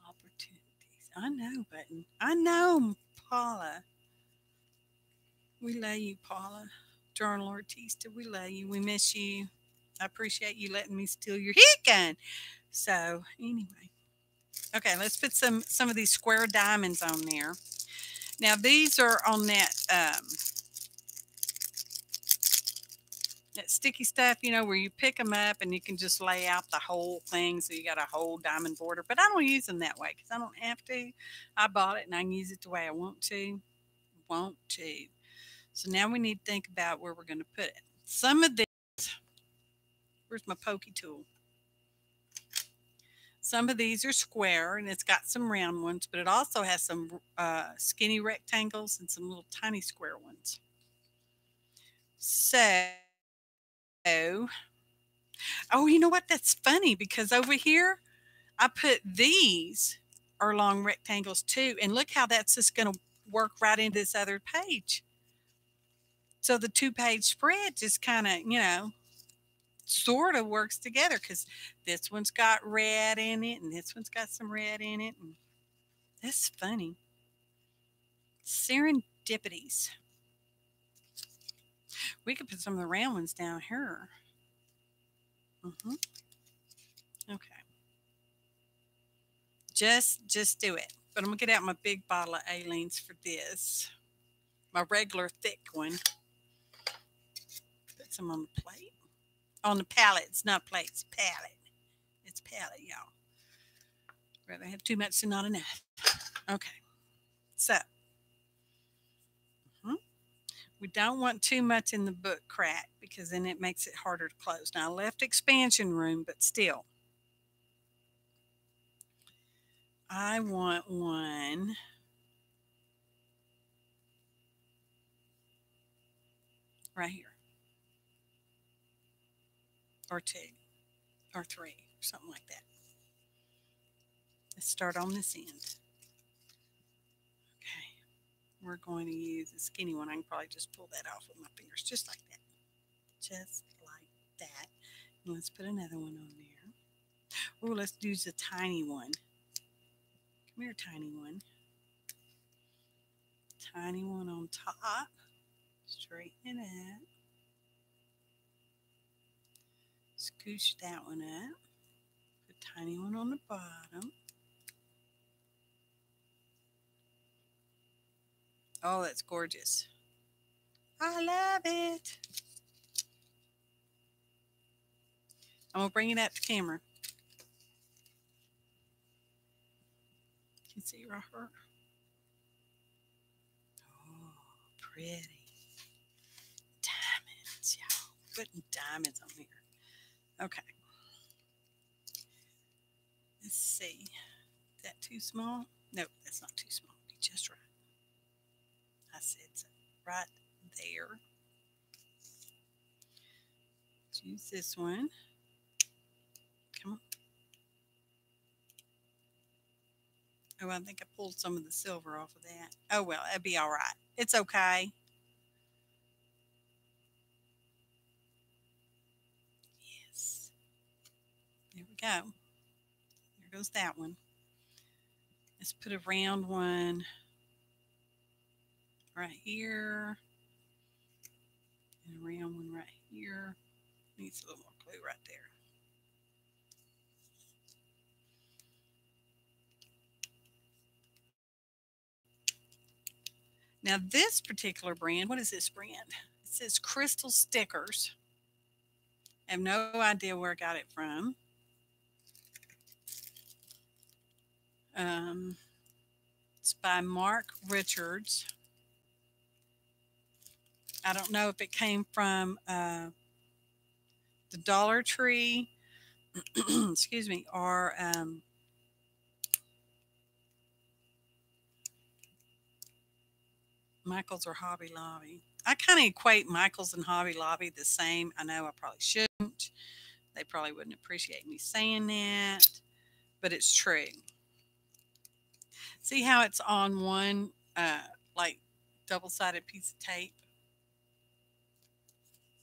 Opportunities. I know, Button. I know, Paula. We love you, Paula. Journal Ortista, we love you. We miss you. I appreciate you letting me steal your heat gun. So anyway. Okay, let's put some of these square diamonds on there. Now these are on that that sticky stuff, you know, where you pick them up and you can just lay out the whole thing. So you got a whole diamond border, but I don't use them that way because I don't have to. I bought it and I can use it the way I want to. So now we need to think about where we're going to put it. Some of this, where's my pokey tool? Some of these are square and it's got some round ones, but it also has some skinny rectangles and some little tiny square ones. So, oh, you know what? That's funny because over here, I put these are long rectangles too. And look how that's just going to work right into this other page. So the 2-page spread just kind of, you know, sort of works together because this one's got red in it and this one's got some red in it. And that's funny. Serendipities. We could put some of the round ones down here. Okay. Just do it. But I'm going to get out my big bottle of Aleene's for this. My regular thick one. Put some on the plate. On the palette. It's not plate. It's palette. It's palette, y'all. Rather have too much than not enough. Okay. So. We don't want too much in the book crack because then it makes it harder to close. Now, I left expansion room, but still. I want one right here, or 2, or 3, something like that. Let's start on this end. Okay, we're going to use a skinny one. I can probably just pull that off with my fingers, just like that. Just like that. And let's put another one on there. Oh, let's use a tiny one. Come here, tiny one. Tiny one on top. Straighten it up. Scooch that one up. Put a tiny one on the bottom. Oh, that's gorgeous. I love it. I'm going to bring it up to camera. You can see right here. Oh, pretty. Diamonds, y'all. Putting diamonds on here. Okay. Let's see. Is that too small? Nope, that's not too small. It'll be just right. I said so. Right there. Let's use this one. Come on. Oh, I think I pulled some of the silver off of that. Oh, well, that'd be all right. It's okay. Yes. There we go. There goes that one. Let's put a round one right here. And a round one right here. Needs a little more glue right there. Now this particular brand, what is this brand? It says Crystal Stickers. I have no idea where I got it from. It's by Mark Richards. I don't know if it came from the Dollar Tree, excuse me, or Michael's or Hobby Lobby. I kind of equate Michael's and Hobby Lobby the same. I know I probably shouldn't. They probably wouldn't appreciate me saying that, but it's true. See how it's on one like double-sided piece of tape?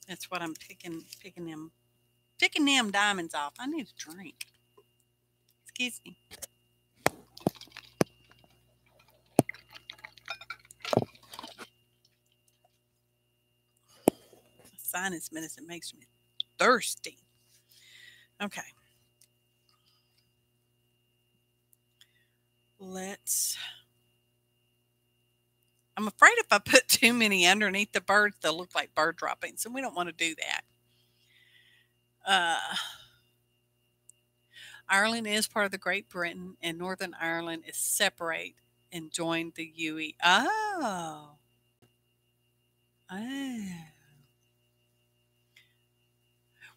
That's what I'm picking them diamonds off. I need a drink. Excuse me. Sinus medicine makes me thirsty. Okay. I'm afraid if I put too many underneath the birds, they'll look like bird droppings, and we don't want to do that. Ireland is part of the Great Britain, and Northern Ireland is separate and joined the UE. Oh. Oh.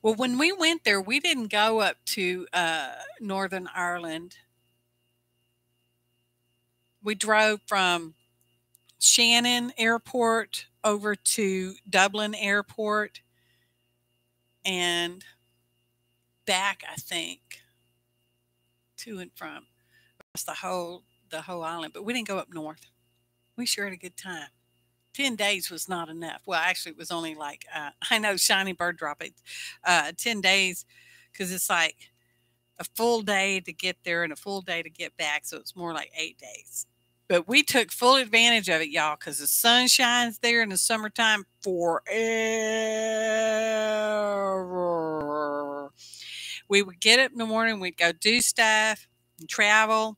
Well, when we went there, we didn't go up to Northern Ireland. We drove from Shannon Airport over to Dublin Airport and back, I think, to and from. That's the whole island, but we didn't go up north. We sure had a good time. 10 days was not enough. Well, actually, it was only like, I know, shiny bird droppings. 10 days, because it's like a full day to get there and a full day to get back. So it's more like 8 days. But we took full advantage of it, y'all, because the sun shines there in the summertime forever. We would get up in the morning, we'd go do stuff and travel.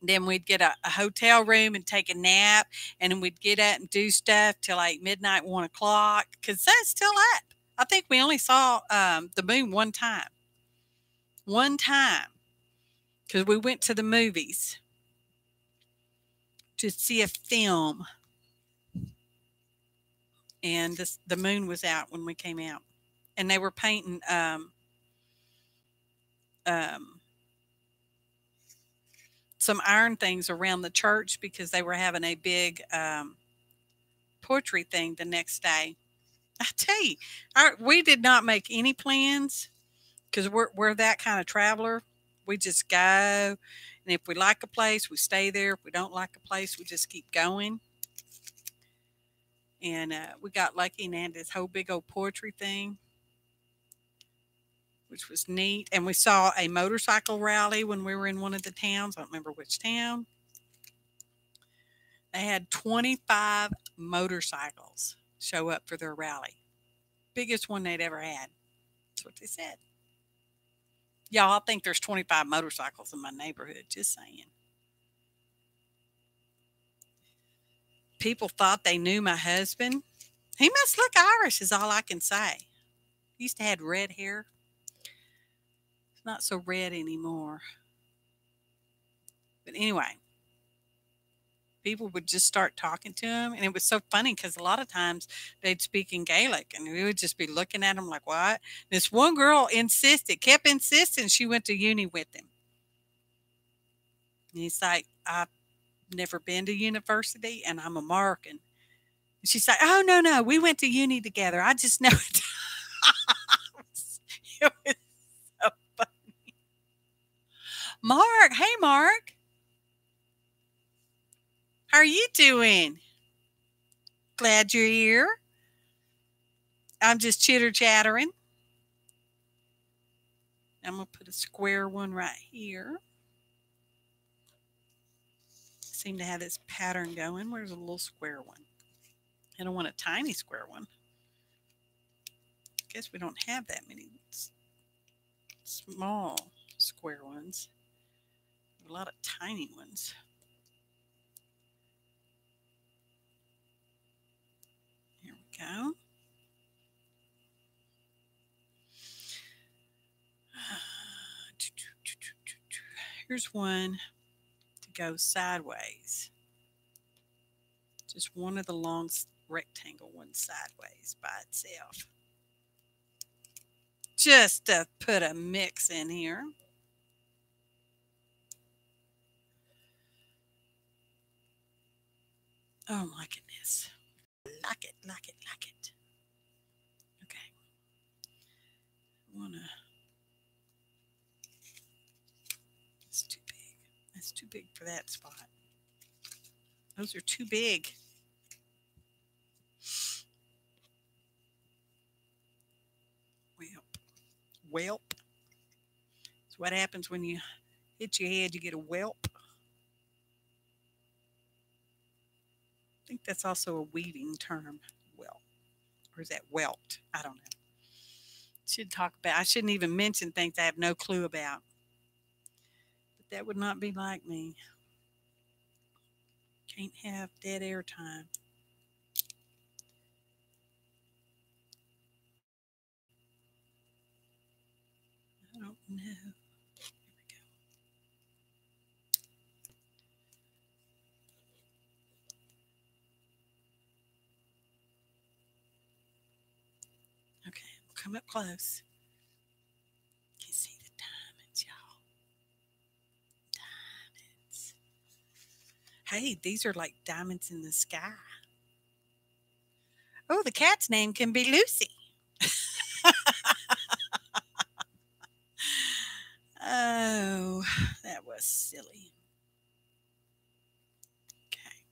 Then we'd get a hotel room and take a nap, and then we'd get up and do stuff till like midnight, 1 o'clock, because that's still up. I think we only saw the moon one time. One time, because we went to the movies to see a film, and the moon was out when we came out, and they were painting some iron things around the church because they were having a big poetry thing the next day. I tell you, we did not make any plans because we're that kind of traveler. We just go, and if we like a place, we stay there. If we don't like a place, we just keep going. And we got lucky and had this whole big old poetry thing, which was neat. And we saw a motorcycle rally when we were in one of the towns. I don't remember which town. They had 25 motorcycles show up for their rally. Biggest one they'd ever had. That's what they said. Y'all, I think there's 25 motorcycles in my neighborhood, just saying. People thought they knew my husband. He must look Irish is all I can say. He used to have red hair. It's not so red anymore. But anyway, people would just start talking to him. And it was so funny because a lot of times they'd speak in Gaelic and we would just be looking at him like, what? This one girl kept insisting she went to uni with him. And he's like, I've never been to university and I'm American. And she's like, oh, no, we went to uni together. I just know it. It was so funny. Mark, hey, Mark. How are you doing? Glad you're here. I'm just chitter-chattering. I'm going to put a square one right here. Seem to have this pattern going. Where's a little square one? I don't want a tiny square one. I guess we don't have that many small square ones. A lot of tiny ones. Here we go. Here's one to go sideways. Just one of the long rectangle ones sideways by itself. Just to put a mix in here. Oh my goodness. Like it. Okay. I want to. It's too big. That's too big for that spot. Those are too big. Whelp. It's what happens when you hit your head, you get a whelp. I think that's also a weaving term, whelp. Or is that whelped? I don't know. I shouldn't even mention things I have no clue about. But that would not be like me. Can't have dead air time. I don't know. Here we go. Okay, we'll come up close. You can see the diamonds, y'all. Diamonds. Hey, these are like diamonds in the sky. Oh, the cat's name can be Lucy. Oh, that was silly. Okay.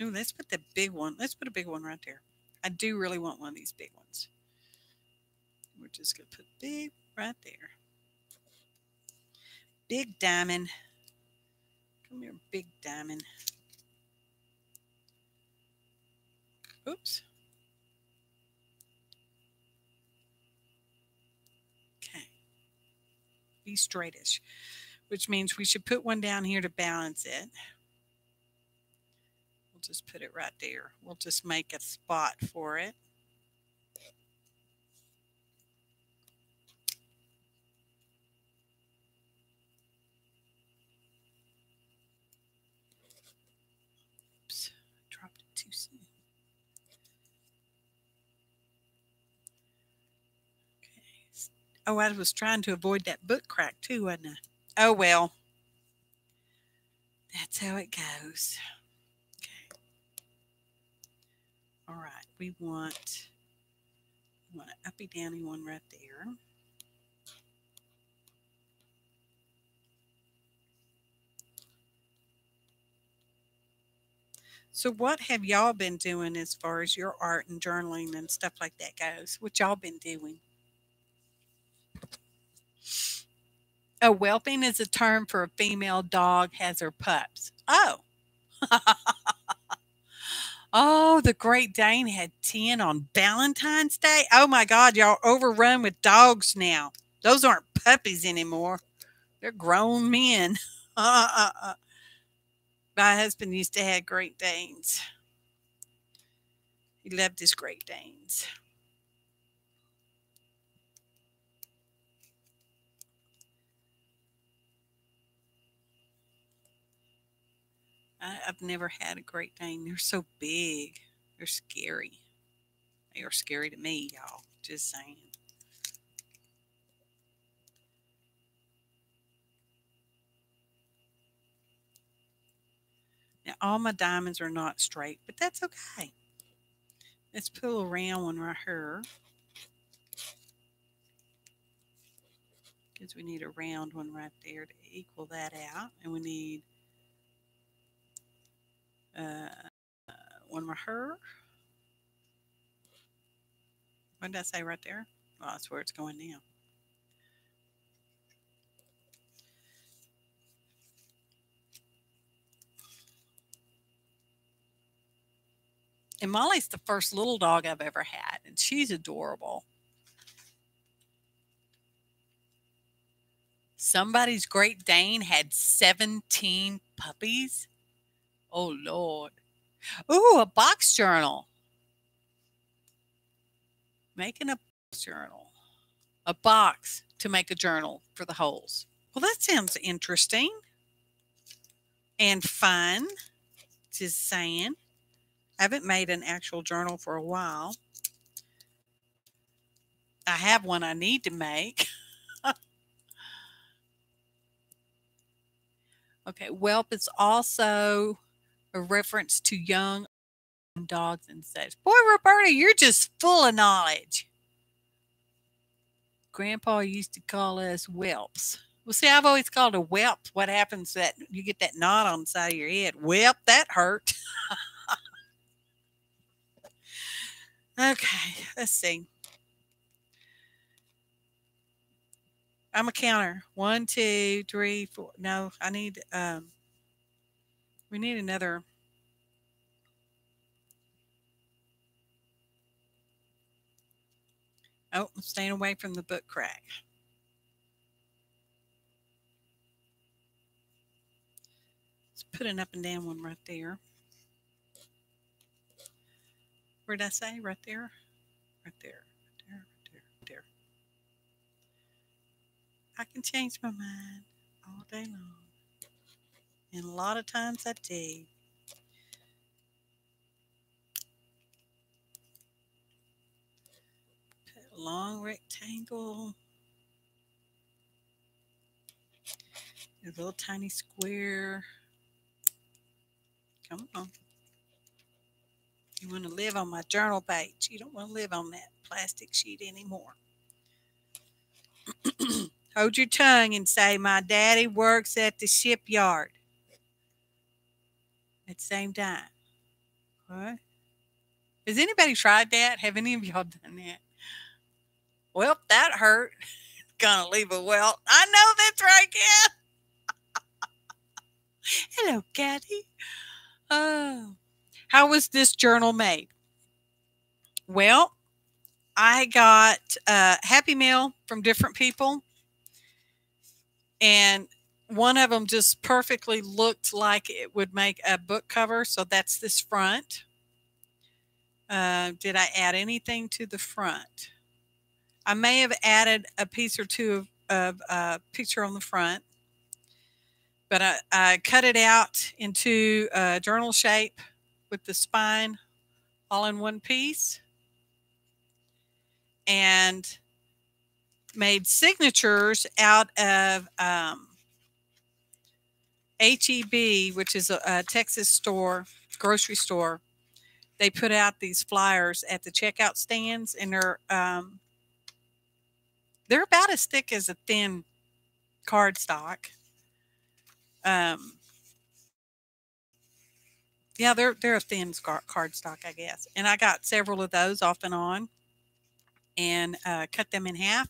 Oh, let's put the big one. Let's put a big one right there. I do really want one of these big ones. We're just going to put big right there. Big diamond. Come here, big diamond. Oops. Okay. Be straightish, which means we should put one down here to balance it. We'll just put it right there. We'll just make a spot for it. Oops, dropped it too soon. Oh, I was trying to avoid that book crack too, wasn't I? Oh, well. That's how it goes. Okay. All right. We want an uppy downy one right there. So what have y'all been doing as far as your art and journaling and stuff like that goes? What y'all been doing? Oh, whelping is a term for a female dog has her pups. Oh. Oh, the Great Dane had 10 on Valentine's Day. Oh my God, y'all overrun with dogs now. Those aren't puppies anymore. They're grown men. My husband used to have Great Danes. He loved his Great Danes. I've never had a Great Dane. They're so big. They're scary. They are scary to me, y'all. Just saying. Now, all my diamonds are not straight, but that's okay. Let's pull a round one right here. Because we need a round one right there to equal that out. And we need one right here. What did I say right there? Well, that's where it's going now. And Molly's the first little dog I've ever had, and she's adorable. Somebody's Great Dane had 17 puppies. Oh, Lord. Ooh, a box journal. Making a box journal. A box to make a journal for the holes. Well, that sounds interesting and fun. Just saying. I haven't made an actual journal for a while. I have one I need to make. Okay, whelp is also a reference to young dogs and such. Boy, Roberta, you're just full of knowledge. Grandpa used to call us whelps. Well, see, I've always called a whelp. What happens that you get that knot on the side of your head? Whelp, that hurt. Okay, let's see. I'm a counter. 1, 2, 3, 4. No, I need, we need another. Oh, I'm staying away from the book crack. Let's put an up and down one right there. Where did I say? Right there? Right there. Right there. Right there. Right there. I can change my mind all day long. And a lot of times I do. Put a long rectangle. A little tiny square. Come on. You want to live on my journal page. You don't want to live on that plastic sheet anymore. Hold your tongue and say, my daddy works at the shipyard. At the same time. What? Has anybody tried that? Have any of y'all done that? Well, that hurt. Gonna leave a welt. I know that's right, Cat. Hello, Catty. Oh. How was this journal made? Well, I got Happy Mail from different people. And one of them just perfectly looked like it would make a book cover. So that's this front. Did I add anything to the front? I may have added a piece or two of picture on the front. But I cut it out into journal shape with the spine all in one piece. And made signatures out of HEB, which is a Texas store, grocery store. They put out these flyers at the checkout stands, and they're about as thick as a thin cardstock. Yeah, they're a thin cardstock, I guess. And I got several of those off and on, and cut them in half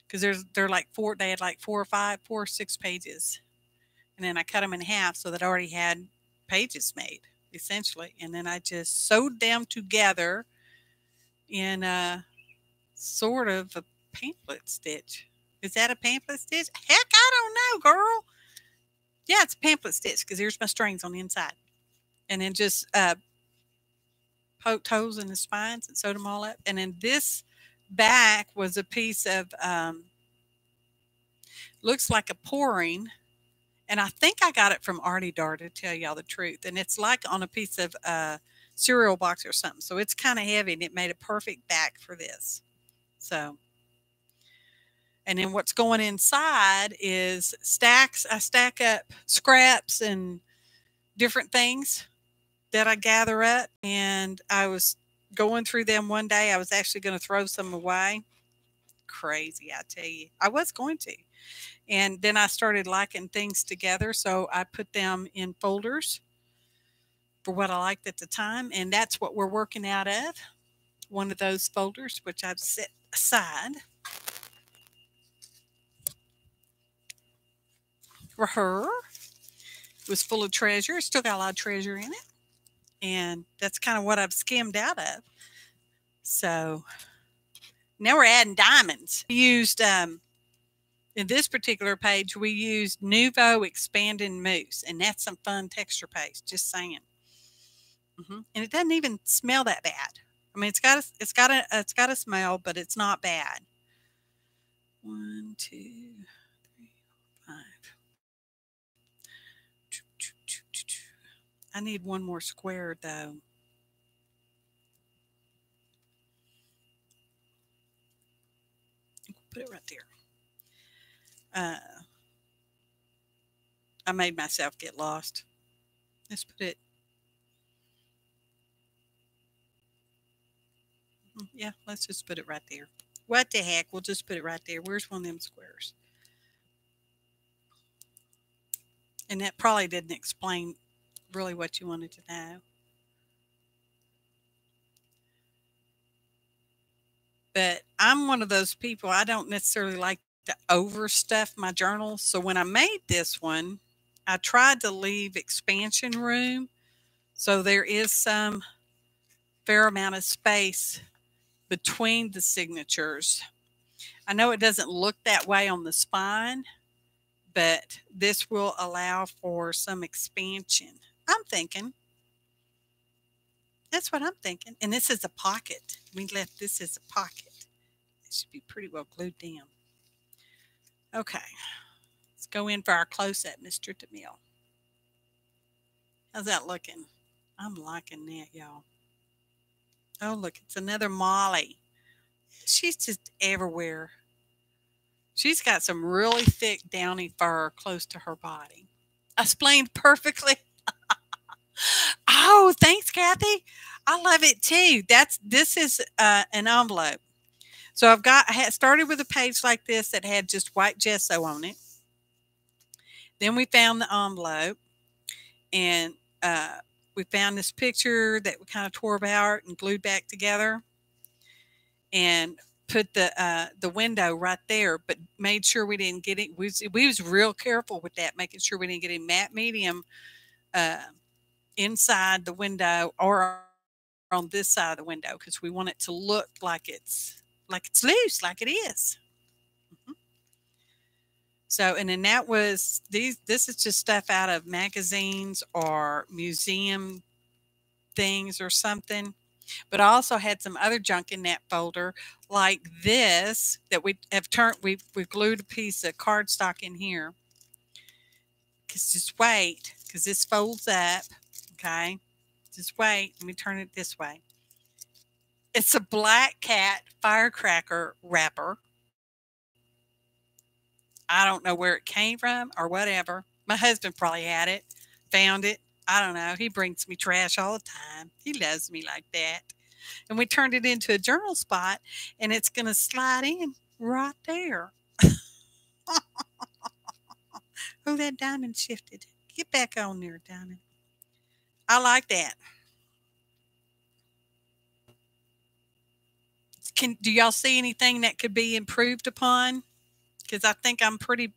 because they're like four. They had like 4 or 6 pages, and then I cut them in half so that I already had pages made essentially, and then I just sewed them together in sort of a pamphlet stitch. Is that a pamphlet stitch? Heck, I don't know, girl. Yeah, it's a pamphlet stitch because here's my strings on the inside. And then just poked holes in the spines and sewed them all up. And then this back was a piece of, looks like a pouring. And I think I got it from Artie Dar, to tell y'all the truth. And it's like on a piece of cereal box or something. So it's kind of heavy, and it made a perfect back for this. So, and then what's going inside is stacks. I stack up scraps and different things that I gather up. And I was going through them one day. I was actually going to throw some away. Crazy, I tell you. I was going to. And then I started liking things together. So I put them in folders for what I liked at the time. And that's what we're working out of. One of those folders, which I've set aside for her. It was full of treasure. Still got a lot of treasure in it. And that's kind of what I've skimmed out of. So now we're adding diamonds. We used, in this particular page, we used Nubo Expanding Moose. And that's some fun texture paste, just saying. And it doesn't even smell that bad. I mean, it's got a smell, but it's not bad. 1, 2, 3, 4, 5. I need one more square, though. Put it right there. I made myself get lost. Let's put it. Yeah, let's just put it right there. What the heck? We'll just put it right there. Where's one of them squares? And that probably didn't explain really what you wanted to know. But I'm one of those people, I don't necessarily like to overstuff my journal. So when I made this one, I tried to leave expansion room. So there is some fair amount of space between the signatures. I know it doesn't look that way on the spine, but this will allow for some expansion. I'm thinking. That's what I'm thinking. And this is a pocket. We left this as a pocket. It should be pretty well glued down. Okay. Let's go in for our close-up, Mr. DeMille. How's that looking? I'm liking that, y'all. Oh, look, it's another Molly. She's just everywhere. She's got some really thick, downy fur close to her body. I explained perfectly. Oh, thanks, Kathy. I love it too. This is an envelope. So I had started with a page like this that had just white gesso on it. Then we found the envelope, and we found this picture that we kind of tore apart and glued back together, and put the window right there, but made sure we didn't get it. We was real careful with that, making sure we didn't get a matte medium inside the window or on this side of the window, because we want it to look like it's loose, like it is. So, and then that was this is just stuff out of magazines or museum things or something. But I also had some other junk in that folder, like this that we have turned. We glued a piece of cardstock in here. Just wait, because this folds up. Okay, just wait. Let me turn it this way. It's a Black Cat firecracker wrapper. I don't know where it came from or whatever. My husband probably had it, found it. I don't know. He brings me trash all the time. He loves me like that. And we turned it into a journal spot, and it's going to slide in right there. Oh, that diamond shifted. Get back on there, diamond. I like that. Do y'all see anything that could be improved upon? Because I think I'm pretty.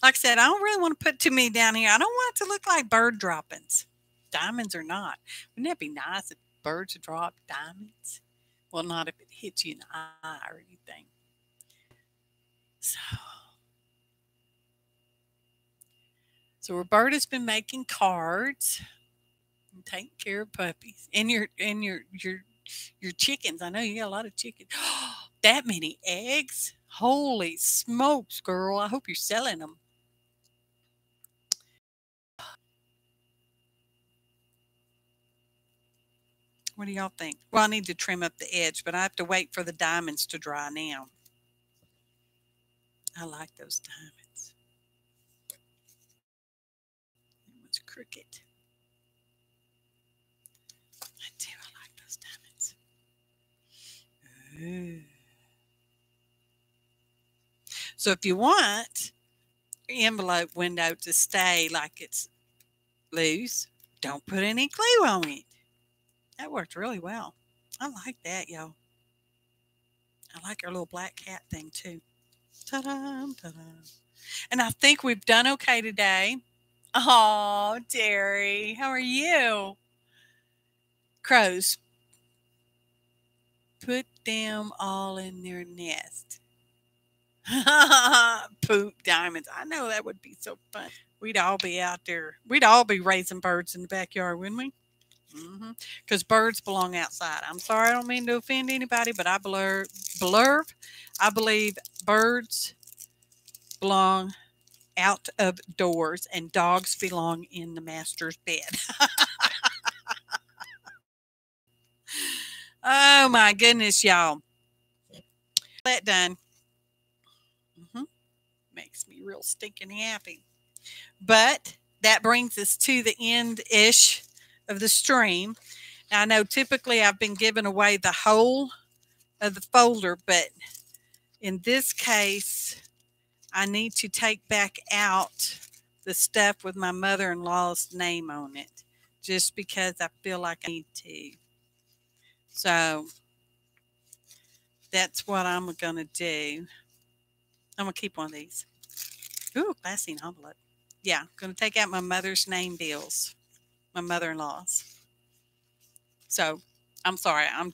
Like I said, I don't really want to put too many down here. I don't want it to look like bird droppings. Diamonds or not. Wouldn't that be nice if birds drop diamonds? Well, not if it hits you in the eye or anything. So Roberta's been making cards and taking care of puppies and your chickens. I know you got a lot of chickens. That many eggs? Holy smokes, girl! I hope you're selling them. What do y'all think? Well, I need to trim up the edge, but I have to wait for the diamonds to dry now. I like those diamonds. It was crooked. I do. I like those diamonds. Ooh. So if you want your envelope window to stay like it's loose, don't put any glue on it. That worked really well. I like that, y'all. I like our little black cat thing too. Ta-da, ta-da. And I think we've done okay today. Oh, Teri, how are you? Crows. Put them all in their nest. Poop diamonds. I know that would be so fun. We'd all be out there. We'd all be raising birds in the backyard, wouldn't we? Because birds belong outside. I'm sorry, I don't mean to offend anybody, but I blurb. I believe birds belong out of doors and dogs belong in the master's bed. Oh my goodness, y'all. That done. Makes me real stinking happy. But that brings us to the end-ish of the stream. Now, I know typically I've been giving away the whole of the folder, but in this case, I need to take back out the stuff with my mother-in-law's name on it, just because I feel like I need to. So that's what I'm going to do. I'm going to keep one of these. Ooh, classy envelope. Yeah, I'm going to take out my mother's name bills, my mother-in-law's. So I'm sorry. I'm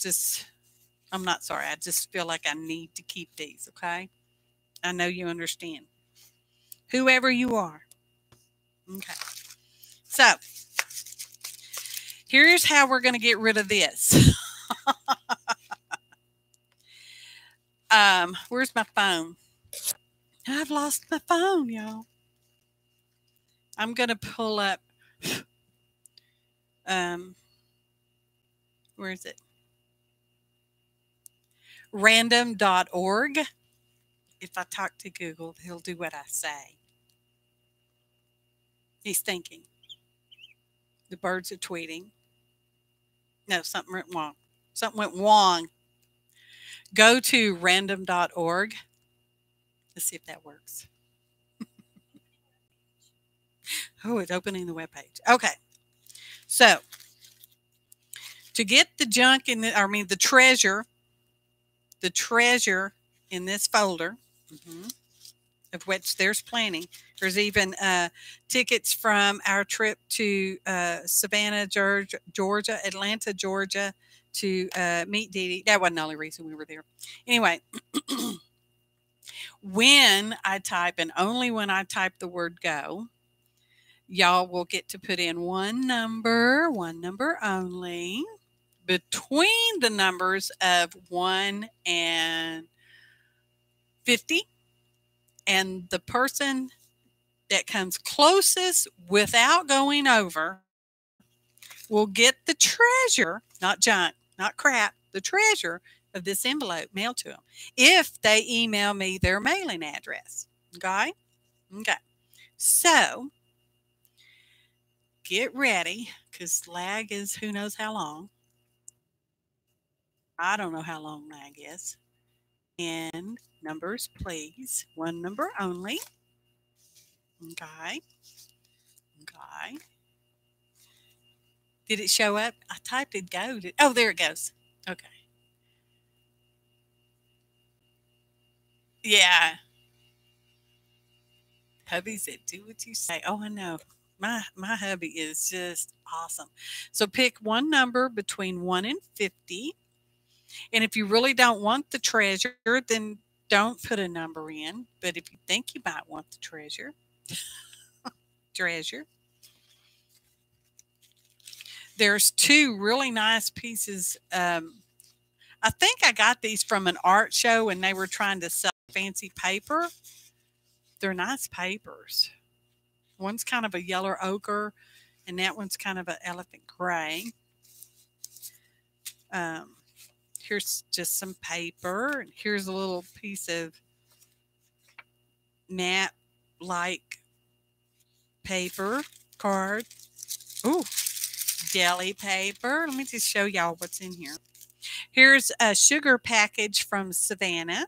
not sorry. I just feel like I need to keep these, okay? I know you understand. Whoever you are. Okay. So here's how we're going to get rid of this. Where's my phone? I've lost my phone, y'all. I'm going to pull up. Where is it? Random.org. If I talk to Google, he'll do what I say. He's thinking. The birds are tweeting. No, something went wrong. Something went wrong. Go to random.org. Let's see if that works. Oh, it's opening the webpage. Okay. So, to get the junk in the treasure in this folder, of which there's plenty. There's even tickets from our trip to Savannah, Georgia, Atlanta, Georgia, to meet Dee Dee. That wasn't the only reason we were there. Anyway, when I type, and only when I type the word go, y'all will get to put in one number only, between the numbers of 1 and 50. And the person that comes closest without going over will get the treasure, not junk, not crap, the treasure of this envelope mailed to them if they email me their mailing address. Okay? Okay. So get ready because lag is who knows how long. I don't know how long lag is. And numbers, please. One number only. Okay. Okay. Did it show up? I typed it go. Oh, there it goes. Okay. Yeah. Hubby said, do what you say. Oh, I know. My hubby is just awesome. So pick one number between 1 and 50. And if you really don't want the treasure, then don't put a number in. But if you think you might want the treasure, there's two really nice pieces. I think I got these from an art show and they were trying to sell fancy paper. They're nice papers. One's kind of a yellow ochre and that one's kind of an elephant gray. Here's just some paper. Here's a little piece of map-like paper card. Ooh, deli paper. Let me just show y'all what's in here. Here's a sugar package from Savannah.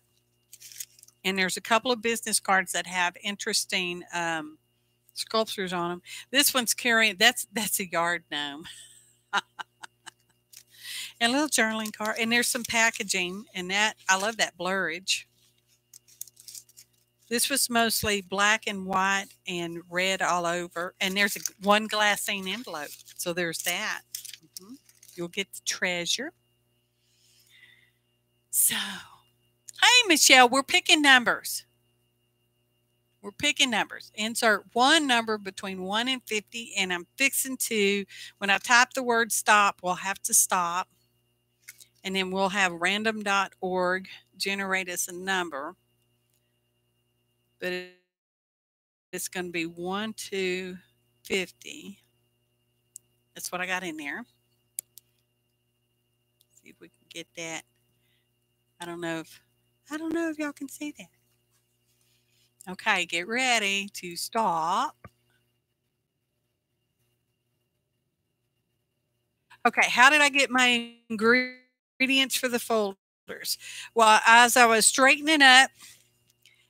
And there's a couple of business cards that have interesting sculptures on them. This one's carrying, that's a yard gnome. And a little journaling card. And there's some packaging. And that, I love that blurrage. This was mostly black and white and red all over. And there's one glassine envelope. So there's that. You'll get the treasure. So, hey, Michelle, we're picking numbers. We're picking numbers. Insert one number between 1 and 50. And I'm fixing to, when I type the word stop, we'll have to stop. And then we'll have random.org generate us a number. But it's going to be 1 to 50. That's what I got in there. See if we can get that. I don't know if y'all can see that. Okay, get ready to stop. Okay, how did I get my ingredients for the folders? Well, as I was straightening up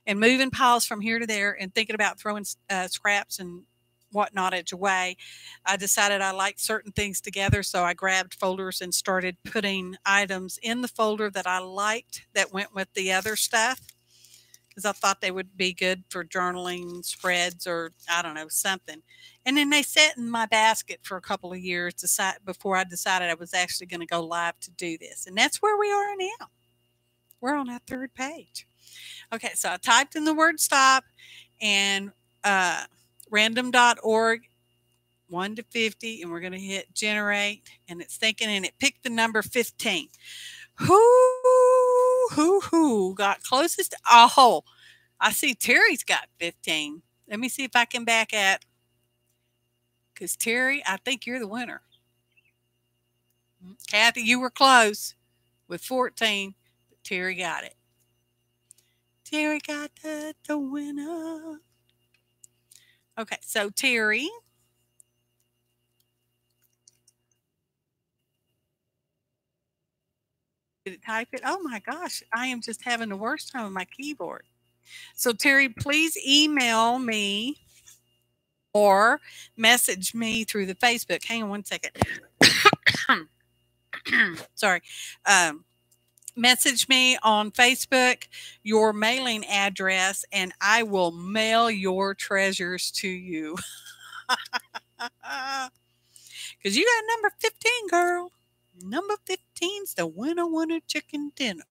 and moving piles from here to there and thinking about throwing scraps and whatnot away, I decided I liked certain things together. So I grabbed folders and started putting items in the folder that I liked that went with the other stuff because I thought they would be good for journaling spreads or I don't know, something. And then they sat in my basket for a couple of years before I decided I was actually going to go live to do this. And that's where we are now. We're on our third page. Okay, so I typed in the word stop and random.org 1 to 50 and we're going to hit generate and it's thinking and it picked the number 15. Who got closest? Oh, I see Teri's got 15. Let me see if I can back up because Teri, I think you're the winner. Kathy, you were close with 14, but Teri got it. Teri got the winner. Okay, so Teri. Did it type it? Oh my gosh, I am just having the worst time with my keyboard. So Teri, please email me or message me through the Facebook. Hang on one second. Sorry. Message me on Facebook your mailing address and I will mail your treasures to you. Because you got number 15, girl. Number 15's the winner chicken dinner.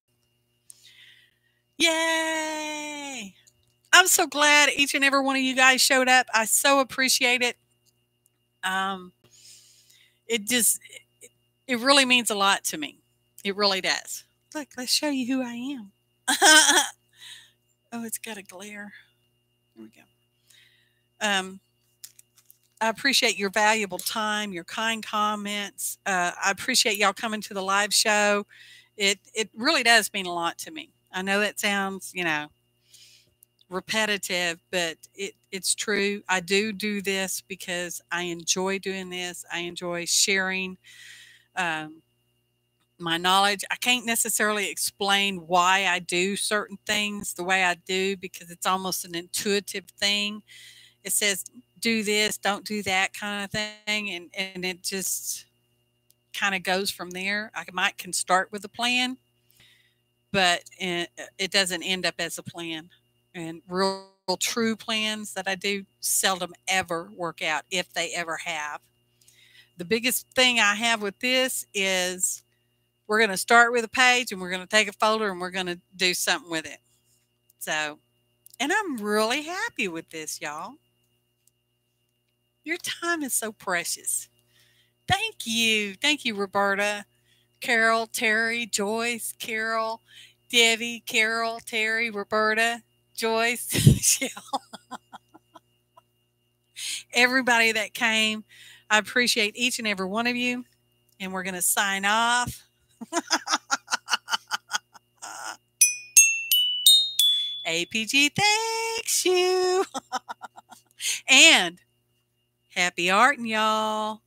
Yay! I'm so glad each and every one of you guys showed up. I so appreciate it. It really means a lot to me. It really does. Look, let's show you who I am. Oh, it's got a glare. There we go. I appreciate your valuable time, your kind comments. I appreciate y'all coming to the live show It really does mean a lot to me. I know that sounds, you know, repetitive, but it's true. I do this because I enjoy doing this. I enjoy sharing um, my knowledge. I can't necessarily explain why I do certain things the way I do because it's almost an intuitive thing. It says do this, don't do that kind of thing, and it just kind of goes from there. I might can start with a plan, but it doesn't end up as a plan. And real true plans that I do seldom ever work out if they ever have. The biggest thing I have with this is we're going to start with a page and we're going to take a folder and we're going to do something with it. So, and I'm really happy with this, y'all. Your time is so precious. Thank you. Thank you, Roberta, Carol, Teri, Joyce, Carol, Debbie, Carol, Teri, Roberta, Joyce, Michelle, everybody that came. I appreciate each and every one of you. And we're going to sign off. APG thanks you. And happy arting, y'all.